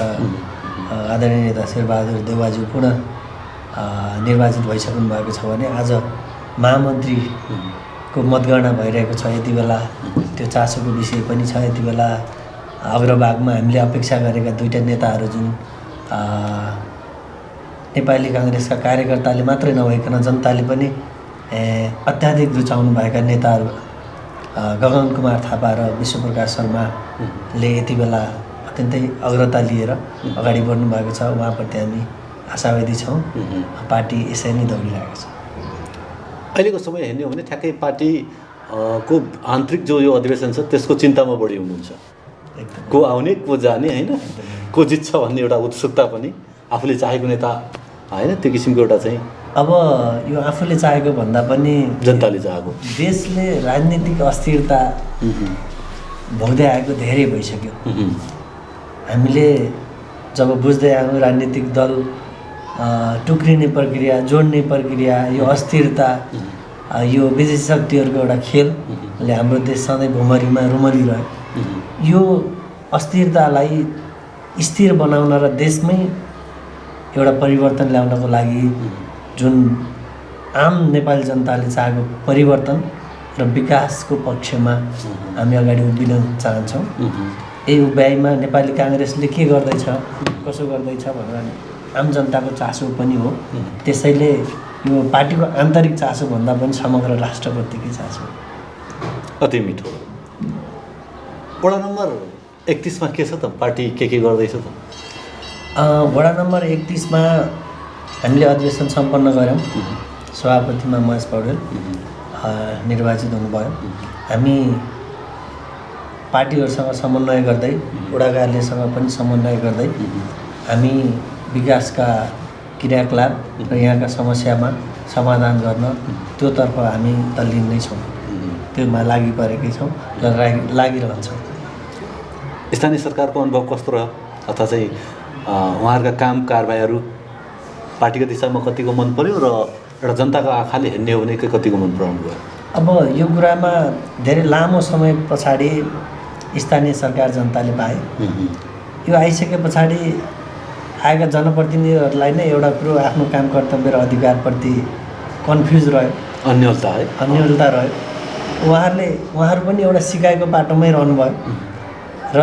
आदरणीय नेता शेरबहादुर देउवाज्यू पुनः निर्वाचित भइसक्नु भएको छ भने आज महामन्त्रीको मतगणना भइरहेको छ यति बेला त्यो चासोको विषय पनि छ। यति बेला अग्रभागमा हामीले अपेक्षा गरेका दुईटा नेताहरू जुन नेपाली काङ्ग्रेसका कार्यकर्ताले मात्रै नभइकन जनताले पनि अत्याधिक रुचाउनु भएका नेताहरू गगन कुमार थापा र विश्वप्रकाश शर्माले यति बेला अत्यन्तै अग्रता लिएर अगाडि बढ्नु भएको छ। उहाँप्रति हामी आशावादी छौँ। पार्टी यसै नै दौडिरहेको छ। अहिलेको समय हेर्ने हो भने ठ्याक्कै पार्टी को आन्तरिक जो यो अधिवेशन छ त्यसको चिन्तामा बढी हुनुहुन्छ। को आउने को जाने होइन, को जित्छ भन्ने एउटा उत्सुकता पनि आफूले चाहेको नेता होइन त्यो किसिमको एउटा चाहिँ अब यो आफूले चाहेको भन्दा पनि जनताले चाहेको। देशले राजनीतिक अस्थिरता भोग्दै आएको धेरै भइसक्यो। हामीले जब बुझ्दै आयौँ राजनीतिक दल टुक्रिने प्रक्रिया, जोड्ने प्रक्रिया, यो अस्थिरता, यो विदेशी शक्तिहरूको एउटा खेलले हाम्रो देश सधैँ भुमरीमा रुमलिरह्यो। यो अस्थिरतालाई स्थिर बनाउन र देशमै एउटा परिवर्तन ल्याउनको लागि जुन आम नेपाली जनताले चाहेको परिवर्तन र विकासको पक्षमा हामी अगाडि उभिन चाहन्छौँ। यही उभ्याइमा नेपाली काङ्ग्रेसले के गर्दैछ, कसो गर्दैछ भनेर आम जनताको चासो पनि हो। त्यसैले यो पार्टीको आन्तरिक चासो भन्दा पनि समग्र राष्ट्रप्रतिकै चासो। अति मिठो। वडा नम्बर 31मा के छ त? पार्टी के गर्दैछ त? वडा नम्बर 31मा हामीले अधिवेशन सम्पन्न गऱ्यौँ। सभापतिमा महेश पौडेल निर्वाचित हुनुभयो। हामी पार्टीहरूसँग समन्वय गर्दै, वडा कार्यालयसँग पनि समन्वय गर्दै हामी विकासका क्रियाकलाप र यहाँका समस्यामा समाधान गर्न त्योतर्फ हामी तल्लीन नै छौँ। त्योमा लागि परेकै छौँ र लागिरहन्छौँ। स्थानीय सरकारको अनुभव कस्तो रह्यो अथवा चाहिँ उहाँहरूका काम कारबाहीहरू पार्टीको दिशामा कतिको मन पर्यो र एउटा जनताको आँखाले हेर्ने हो भने कतिको मन पराउनु भयो? अब यो कुरामा धेरै लामो समय पछाडि स्थानीय सरकार जनताले पाए। यो आइसके पछाडि आएका जनप्रतिनिधिहरूलाई नै एउटा कुरो आफ्नो काम कर्तव्य र अधिकारप्रति कन्फ्युज रह्यो, अन्यलता रह्यो। उहाँहरू पनि एउटा सिकाएको बाटोमै रहनुभयो र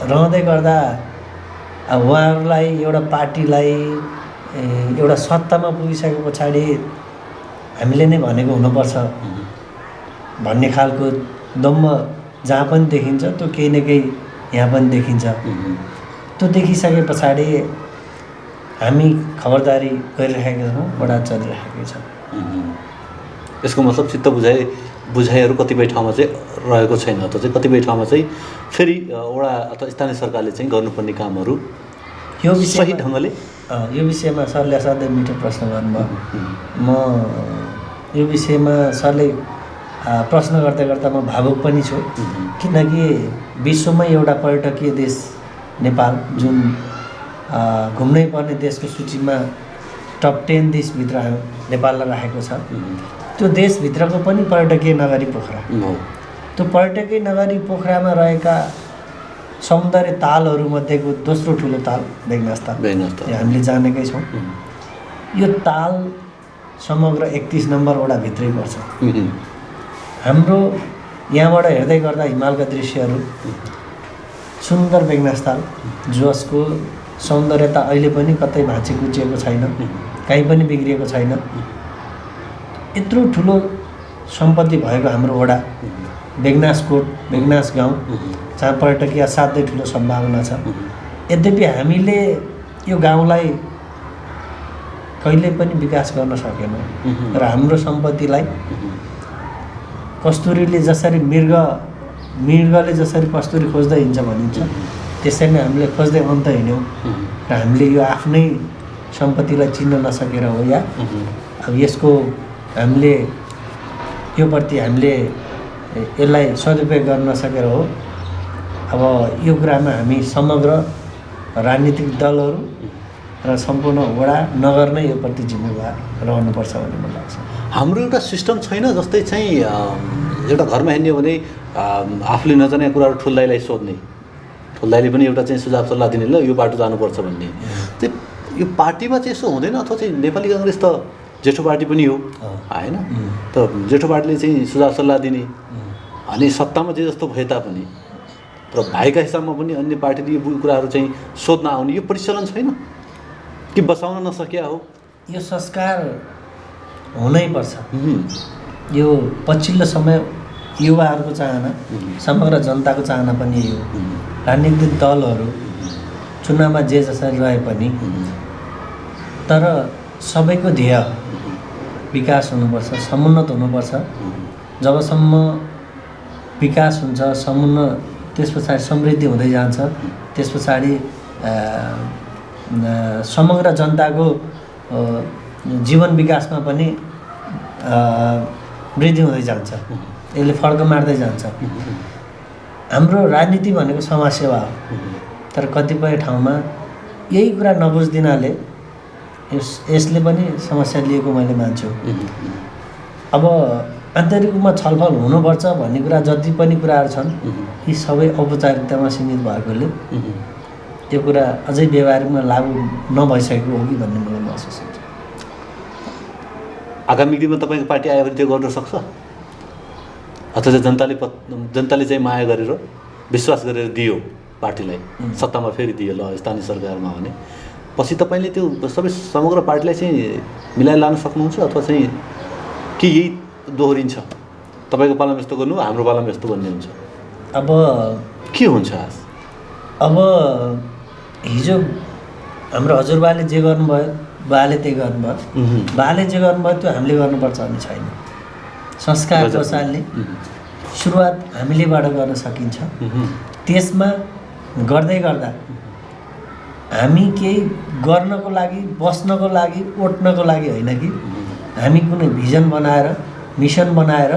रहँदै गर्दा उहाँहरूलाई एउटा पार्टीलाई एउटा सत्तामा पुगिसके पछाडि हामीले नै भनेको हुनुपर्छ भन्ने खालको दम्ब जहाँ पनि देखिन्छ त्यो केही न केही यहाँ पनि देखिन्छ। त्यो देखिसके पछाडि हामी खबरदारी गरिरहेका छौँ, बडा चलिरहेकै छ। यसको मतलब चित्त बुझाइहरू कतिपय ठाउँमा चाहिँ रहेको छैन अथवा चाहिँ कतिपय ठाउँमा चाहिँ फेरि वडा अथवा स्थानीय सरकारले चाहिँ गर्नुपर्ने कामहरू यो विषय सही ढङ्गले यो विषयमा सरले असाध्यै मिठो प्रश्न गर्नुभयो। म यो विषयमा सरले प्रश्न गर्दा गर्दा म भावुक पनि छु। किनकि विश्वमै एउटा पर्यटकीय देश नेपाल जुन घुम्नै पर्ने देशको सूचीमा टप 10 देशभित्र नेपाललाई राखेको छ। त्यो देशभित्रको पनि पर्यटकीय नगरी पोखरा। त्यो पर्यटकीय नगरी पोखरामा रहेका सौन्दर्य तालहरूमध्येको दोस्रो ठुलो ताल बेगनास ताल हामीले जानेकै छौँ। यो ताल समग्र 31 नम्बर वडाभित्रै पर्छ। हाम्रो यहाँबाट हेर्दै गर्दा हिमालका दृश्यहरू सुन्दर बेगनास ताल जसको सौन्दर्यता अहिले पनि कतै भाँचिकुचिएको छैन, कहीँ पनि बिग्रिएको छैन। यत्रो ठुलो सम्पत्ति भएको हाम्रो वडा बेगनासकोट, बेगनास गाउँ जहाँ पर्यटकीय असाध्यै ठुलो सम्भावना छ। यद्यपि हामीले यो गाउँलाई कहिले पनि विकास गर्न सकेनौँ र हाम्रो सम्पत्तिलाई कस्तुरीले जसरी मृगले जसरी कस्तुरी खोज्दै हिँड्छ भनिन्छ त्यसरी नै हामीले खोज्दै अन्त हिँड्यौँ र हामीले यो आफ्नै सम्पत्तिलाई चिन्न नसकेर हो या अब यसको हामीले यो प्रति हामीले यसलाई सदुपयोग गर्न नसकेर हो। अब यो कुरामा हामी समग्र राजनीतिक दलहरू र सम्पूर्ण वडा नगर नै यो प्रति जिम्मेवार रहनुपर्छ भन्ने मलाई लाग्छ। हाम्रो एउटा सिस्टम छैन जस्तै चाहिँ एउटा घरमा हेर्ने हो भने आफूले नजानेका कुराहरू ठुल्दाइलाई सोध्ने, ठुल्दाइले पनि एउटा चाहिँ सुझाव सल्लाह दिने ल यो बाटो जानुपर्छ भन्ने। त्यो यो पार्टीमा चाहिँ यसो हुँदैन अथवा चाहिँ नेपाली काङ्ग्रेस त जेठो पार्टी पनि हो होइन त जेठो पार्टीले चाहिँ सुझाव सल्लाह दिने अनि सत्तामा जे जस्तो भए तापनि र भाइका हिसाबमा पनि अन्य पार्टीले यो कुराहरू चाहिँ सोध्न आउने यो परिचलन छैन कि बसाउन नसकिया हो? यो संस्कार हुनैपर्छ। यो पछिल्लो समय युवाहरूको चाहना, समग्र जनताको चाहना पनि यही हो। राजनीतिक दलहरू चुनावमा जे जसरी रहे पनि तर सबैको ध्येय विकास हुनुपर्छ, समुन्नत हुनुपर्छ। जबसम्म विकास हुन्छ, समुन्नत, त्यस पछाडि समृद्धि हुँदै जान्छ, त्यस पछाडि समग्र जनताको जीवन विकासमा पनि वृद्धि हुँदै जान्छ, यसले फड्को मार्दै जान्छ। हाम्रो राजनीति भनेको समाजसेवा हो, तर कतिपय ठाउँमा यही कुरा नबुझ्दिनाले यसले पनि समस्या लिएको मैले मान्छु। अब आन्तरिक रूपमा छलफल हुनुपर्छ भन्ने कुरा जति पनि कुराहरू छन् यी सबै औपचारिकतामा सीमित भएकोले त्यो कुरा अझै व्यवहारिकमा लागू नभइसकेको हो कि भन्ने मलाई महसुस हुन्छ। आगामी दिनमा तपाईँको पार्टी आयो भने त्यो गर्न सक्छ अथवा जनताले चाहिँ माया गरेर विश्वास गरेर दियो पार्टीलाई, सत्तामा फेरि दियो ल स्थानीय सरकारमा भने पछि तपाईँले त्यो सबै समग्र पार्टीलाई चाहिँ मिलाएर लान सक्नुहुन्छ अथवा चाहिँ कि यही दोहोरिन्छ? तपाईँको पालामा यस्तो गर्नु, हाम्रो पालामा यस्तो भन्ने हुन्छ? अब के हुन्छ? अब हिजो हाम्रो हजुरबाले जे गर्नुभयो, बाले त्यही गर्नुभयो। बाले जे गर्नुभयो त्यो हामीले गर्नुपर्छ भन्ने छैन। संस्कार बसाल्ने सुरुवात हामीलेबाट गर्न सकिन्छ। त्यसमा गर्दै गर्दा हामी केही गर्नको लागि, बस्नको लागि, ओट्नको लागि होइन कि हामी कुनै भिजन बनाएर, मिसन बनाएर,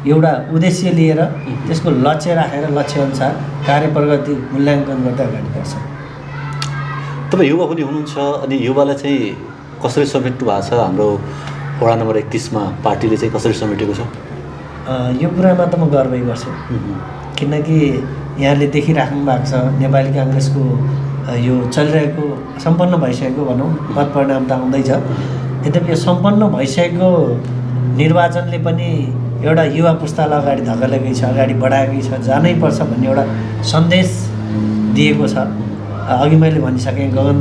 एउटा उद्देश्य लिएर त्यसको लक्ष्य राखेर लक्ष्यअनुसार कार्य प्रगति मूल्याङ्कन गर्दै अगाडि बढ्छौँ। तपाईँ युवा पनि हुनुहुन्छ अनि युवालाई चाहिँ कसरी समेट्नु भएको छ? हाम्रो वडा नम्बर 31मा पार्टीले चाहिँ कसरी समेटेको छ? यो कुरामा त म गर्वै गर्छु, किनकि यहाँले देखिराख्नु भएको छ नेपाली काङ्ग्रेसको यो चलिरहेको सम्पन्न भइसकेको भनौँ मत परिणाम त आउँदैछ। यद्यपि यो सम्पन्न भइसकेको निर्वाचनले पनि एउटा युवा पुस्तालाई अगाडि धकेलेकै छ, अगाडि बढाएकै छ, जानैपर्छ भन्ने एउटा सन्देश दिएको छ। अघि मैले भनिसकेँ गगन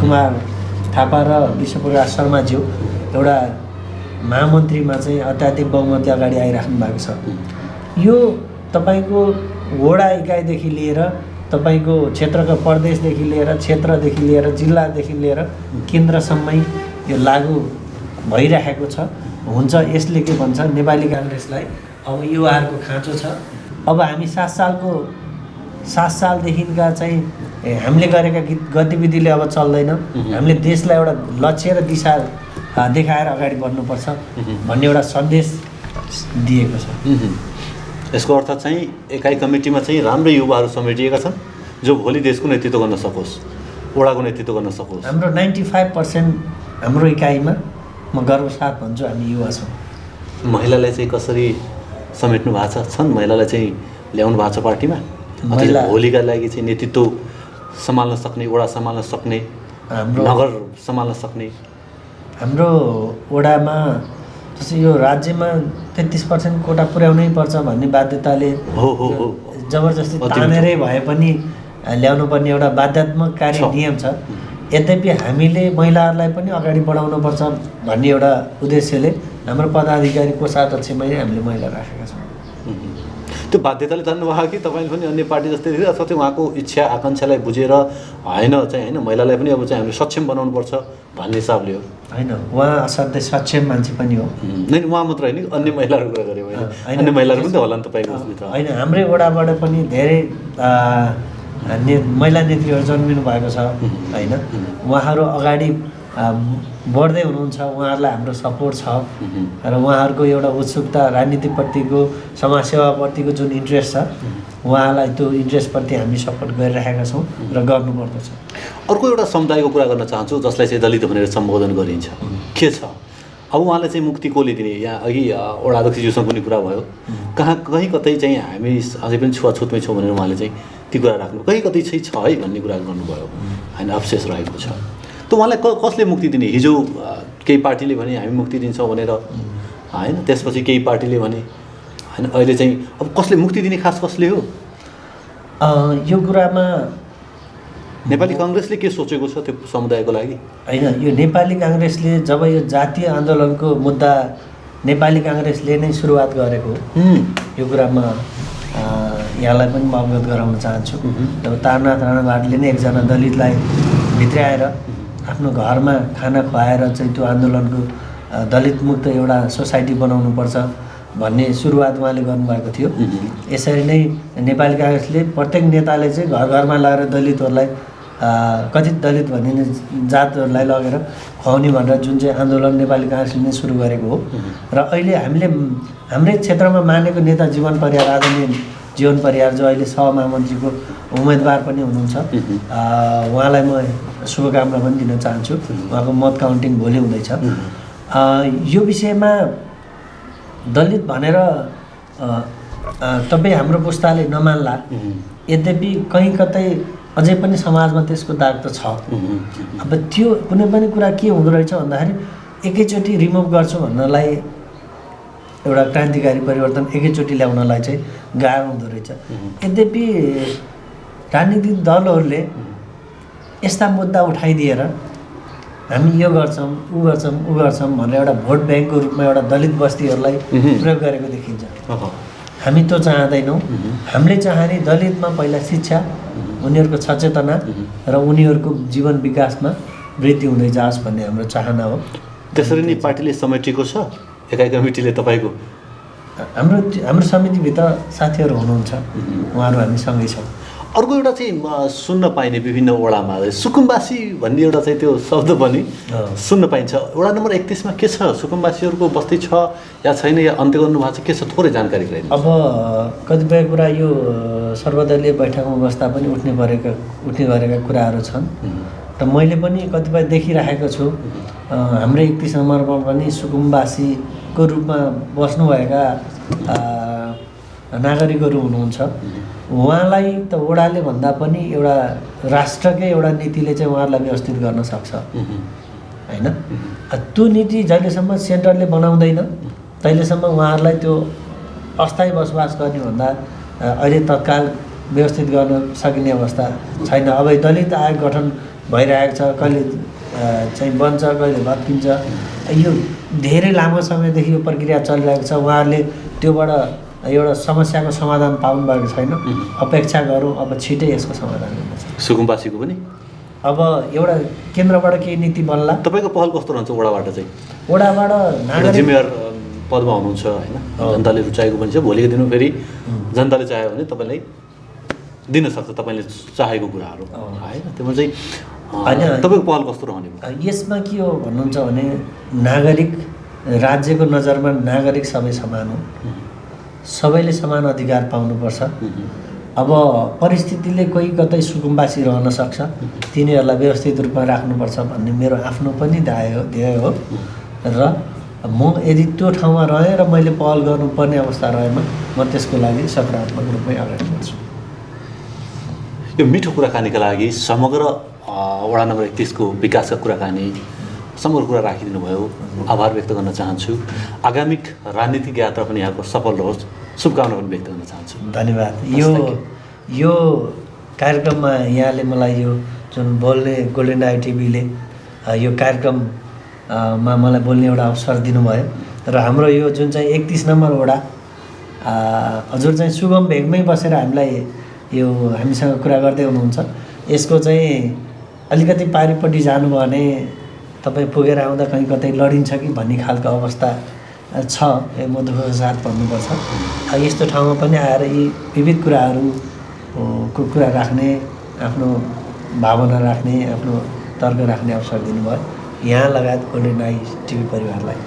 कुमार थापा र विश्वप्रकाश शर्माज्यू एउटा महामन्त्रीमा चाहिँ अत्याधिक बहुमतले अगाडि आइराख्नु भएको छ। यो तपाईँको वडा इकाइदेखि लिएर तपाईँको क्षेत्रको प्रदेशदेखि लिएर, क्षेत्रदेखि लिएर, जिल्लादेखि लिएर केन्द्रसम्मै यो लागू भइरहेको छ, हुन्छ। यसले के भन्छ, नेपाली काङ्ग्रेसलाई अब युवाहरूको खाँचो छ। अब हामी 7 सालदेखिका चाहिँ हामीले गरेका गतिविधिले अब चल्दैन, हामीले देशलाई एउटा लक्ष्य र दिशा देखाएर अगाडि बढ्नुपर्छ भन्ने एउटा सन्देश दिएको छ। यसको अर्थ चाहिँ एकाइ कमिटीमा चाहिँ राम्रो युवाहरू समेटिएका छन् जो भोलि देशको नेतृत्व गर्न सकोस्, वडाको नेतृत्व गर्न सकोस्। हाम्रो 95% हाम्रो इकाइमा म गर्व साथ भन्छु हामी युवा छौँ। महिलालाई चाहिँ कसरी समेट्नु भएको छ? छन् महिलालाई चाहिँ ल्याउनु भएको छ पार्टीमा? भोलिका लागि चाहिँ नेतृत्व सम्हाल्न सक्ने, वडा सम्हाल्न सक्ने, नगर सम्हाल्न सक्ने? हाम्रो वडामा जस्तै यो राज्यमा 33% कोटा पुर्याउनै पर्छ भन्ने बाध्यताले जबरजस्ती तानेरै भए पनि ल्याउनु पर्ने एउटा बाध्यात्मक कार्य नियम छ। यद्यपि हामीले महिलाहरूलाई पनि अगाडि बढाउनुपर्छ भन्ने एउटा उद्देश्यले हाम्रो पदाधिकारी कोषाध्यक्षमै हामीले महिला राखेका छौँ। त्यो बाध्यताले तान्नुभयो कि तपाईँले पनि अन्य पार्टी जस्तै थियो अथवा चाहिँ उहाँको इच्छा आकाङ्क्षालाई बुझेर होइन महिलालाई पनि अब चाहिँ हामीले सक्षम बनाउनुपर्छ भन्ने हिसाबले हो? होइन, उहाँ असाध्यै सक्षम मान्छे पनि हो। नै उहाँ मात्र होइन, अन्य महिलाहरू कुरा गऱ्यो भने अन्य महिलाहरू पनि त होला नि तपाईँको उसभित्र? होइन, हाम्रै वडाबाट पनि धेरै महिला नेत्रीहरू जन्मिनु भएको छ होइन। उहाँहरू अगाडि बढ्दै हुनुहुन्छ, उहाँहरूलाई हाम्रो सपोर्ट छ र उहाँहरूको एउटा उत्सुकता राजनीतिप्रतिको, समाजसेवाप्रतिको जुन इन्ट्रेस्ट छ उहाँलाई त्यो इन्ट्रेस्टप्रति हामी सपोर्ट गरिरहेका छौँ र गर्नुपर्दछ। अर्को एउटा समुदायको कुरा गर्न चाहन्छु जसलाई चाहिँ दलित भनेर सम्बोधन गरिन्छ, के छ अब उहाँलाई चाहिँ मुक्ति कसले दिने? यहाँ अघि वडा अध्यक्षज्यूसँग पनि कुरा भयो, कहीँ कतै चाहिँ हामी अझै पनि छुवाछुतमै छौँ भनेर उहाँले चाहिँ ती कुरा राख्नु, कहीँ कतै चाहिँ छ है भन्ने कुरा गर्नुभयो होइन, अवशेष रहेको छ। त उहाँलाई कसले मुक्ति दिने? हिजो केही पार्टीले भने हामी मुक्ति दिन्छौँ भनेर होइन, त्यसपछि केही पार्टीले भने होइन। अहिले चाहिँ अब कसले मुक्ति दिने खास कसले हो? यो कुरामा नेपाली काङ्ग्रेसले के सोचेको छ त्यो समुदायको लागि? होइन, यो नेपाली काङ्ग्रेसले जब यो जातीय आन्दोलनको मुद्दा नेपाली काङ्ग्रेसले नै सुरुवात गरेको यो कुरामा यहाँलाई पनि म अवगत गराउन चाहन्छु। जब तारनाथ राणावाडले नै एकजना दलितलाई भित्र्याएर आफ्नो घरमा खाना खुवाएर चाहिँ त्यो आन्दोलनको दलित मुक्त एउटा सोसाइटी बनाउनुपर्छ भन्ने सुरुवात उहाँले गर्नुभएको थियो। यसरी नै नेपाली काङ्ग्रेसले प्रत्येक नेताले चाहिँ घर घरमा लगेर दलितहरूलाई कथित दलित भनिने जातहरूलाई लगेर खुवाउने भनेर जुन चाहिँ आन्दोलन नेपाली काङ्ग्रेसले नै सुरु गरेको हो। र अहिले हामीले हाम्रै क्षेत्रमा मानेको नेता जीवन परियार, आदरणीय जीवन परियार जो अहिले सहमहामन्त्रीको उम्मेदवार पनि हुनुहुन्छ, उहाँलाई म शुभकामना पनि दिन चाहन्छु। उहाँको मत काउन्टिङ भोलि हुँदैछ। यो विषयमा दलित भनेर तपाईँ हाम्रो पुस्ताले नमान्ला, यद्यपि कहीँ कतै अझै पनि समाजमा त्यसको दाग त छ। अब त्यो कुनै पनि कुरा के हुँदो रहेछ भन्दाखेरि एकैचोटि रिमुभ गर्छु भन्नलाई एउटा क्रान्तिकारी परिवर्तन एकैचोटि ल्याउनलाई चाहिँ गाह्रो हुँदो रहेछ। यद्यपि राजनीतिक दलहरूले यस्ता मुद्दा उठाइदिएर हामी यो गर्छौँ ऊ गर्छौँ भनेर एउटा भोट ब्याङ्कको रूपमा एउटा दलित बस्तीहरूलाई प्रयोग गरेको देखिन्छ। हामी त्यो चाहँदैनौँ। हामीले चाहने दलितमा पहिला शिक्षा, उनीहरूको सचेतना र उनीहरूको जीवन विकासमा वृद्धि हुँदै जाओस् भन्ने हाम्रो चाहना हो। त्यसरी नै पार्टीले समेटेको छ एकाइ कमिटीले तपाईँको? हाम्रो समितिभित्र साथीहरू हुनुहुन्छ, उहाँहरू हामी सँगै छौँ। अर्को एउटा चाहिँ सुन्न पाइने विभिन्न वडामा सुकुम्बासी भन्ने एउटा चाहिँ त्यो शब्द पनि सुन्न पाइन्छ। वडा नम्बर 31 मा के छ? सुकुम्बासीहरूको बस्ती छ या छैन या अन्त्य गर्नु भएको छ के छ? थोरै जानकारी गराइदिनु। अब कतिपय कुरा यो सर्वदलीय बैठकमा बस्दा पनि उठ्ने गरेका कुराहरू छन् र मैले पनि कतिपय देखिरहेको छु। हाम्रो 31 नम्बरमा पनि सुकुम्बासीको रूपमा बस्नुभएका नागरिकहरू हुनुहुन्छ। उहाँलाई त वडाले भन्दा पनि एउटा राष्ट्रकै एउटा नीतिले चाहिँ उहाँहरूलाई व्यवस्थित गर्न सक्छ होइन। त्यो नीति जहिलेसम्म सेन्टरले बनाउँदैन तहिलेसम्म उहाँहरूलाई त्यो अस्थायी बसोबास गर्ने भन्दा अहिले तत्काल व्यवस्थित गर्न सकिने अवस्था छैन। अब दलित आयोग गठन भइरहेको छ, कहिले चाहिँ बन्छ कहिले भत्किन्छ। यो धेरै लामो समयदेखि यो प्रक्रिया चलिरहेको छ। उहाँहरूले त्योबाट एउटा समस्याको समाधान पाउनु भएको छैन। अपेक्षा गरौँ अब छिटै यसको समाधान हुन्छ। सुकुम्बासीको पनि अब एउटा केन्द्रबाट केही नीति बन्ला। तपाईँको पहल कस्तो रहन्छ वडाबाट चाहिँ? वडाबाट जिम्मेवार पदमा हुनुहुन्छ होइन, जनताले रुचाएको पनि छ। भोलिको दिनमा फेरि जनताले चाह्यो भने तपाईँलाई दिन सक्छ तपाईँले चाहेको कुराहरू होइन। त्यसमा चाहिँ तपाईँको पहल कस्तो रहने? यसमा के हो भन्नुहुन्छ भने नागरिक, राज्यको नजरमा नागरिक सबै समान हो, सबैले समान अधिकार पाउनुपर्छ। अब परिस्थितिले कोही कतै सुकुम्बासी रहन सक्छ, तिनीहरूलाई व्यवस्थित रूपमा राख्नुपर्छ भन्ने मेरो आफ्नो पनि ध्येय हो। र म यदि त्यो ठाउँमा रहेँ र मैले पहल गर्नुपर्ने अवस्था रहेमा म त्यसको लागि सकारात्मक रूपमै अगाडि बढ्छु। यो मिठो कुराकानीका लागि समग्र वडा नम्बर 31 को विकासका कुराकानी समग्र कुरा राखिदिनु भयो, आभार व्यक्त गर्न चाहन्छु। आगामी राजनीतिक यात्रा पनि यहाँको सफल रहोस्, शुभकामना पनि व्यक्त गर्न चाहन्छु। धन्यवाद। यो कार्यक्रममा यहाँले मलाई यो जुन बोल्ने गोल्डन आई टिभीले यो कार्यक्रममा मलाई बोल्ने एउटा अवसर दिनुभयो र हाम्रो यो जुन चाहिँ 31 नम्बर वडा हजुर चाहिँ सुगम भेगमै बसेर हामीलाई यो हामीसँग कुरा गर्दै हुनुहुन्छ। यसको चाहिँ अलिकति पारिपट्टि जानुभयो भने तपाईँ पुगेर आउँदा कहीँ कतै लडिन्छ कि भन्ने खालको अवस्था छ। म दुःखको साथ भन्नुपर्छ। यस्तो ठाउँमा पनि आएर यी विविध कुराहरूको कुरा राख्ने, आफ्नो भावना राख्ने, आफ्नो तर्क राख्ने अवसर दिनुभयो। यहाँ लगायत गोल्डन आई टिभी परिवारलाई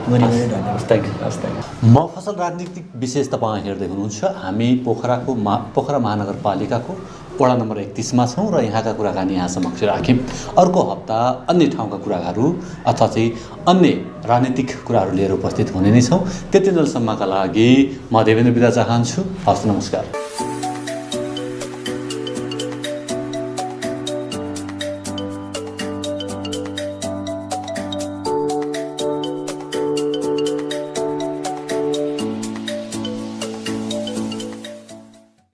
धन्यवाद। मफसल राजनीतिक विशेष तपाईँ हेर्दै हुनुहुन्छ। हामी पोखरा महानगरपालिकाको वडा नम्बर 31 मा छौँ र यहाँका कुराकानी यहाँ समक्ष राख्यौँ। अर्को हप्ता अन्य ठाउँका कुराहरू अथवा चाहिँ अन्य राजनीतिक कुराहरू लिएर उपस्थित हुने नै छौँ। त्यति बेलासम्मका लागि म देवेन्द्र बिदा चाहन्छु। हस्, नमस्कार।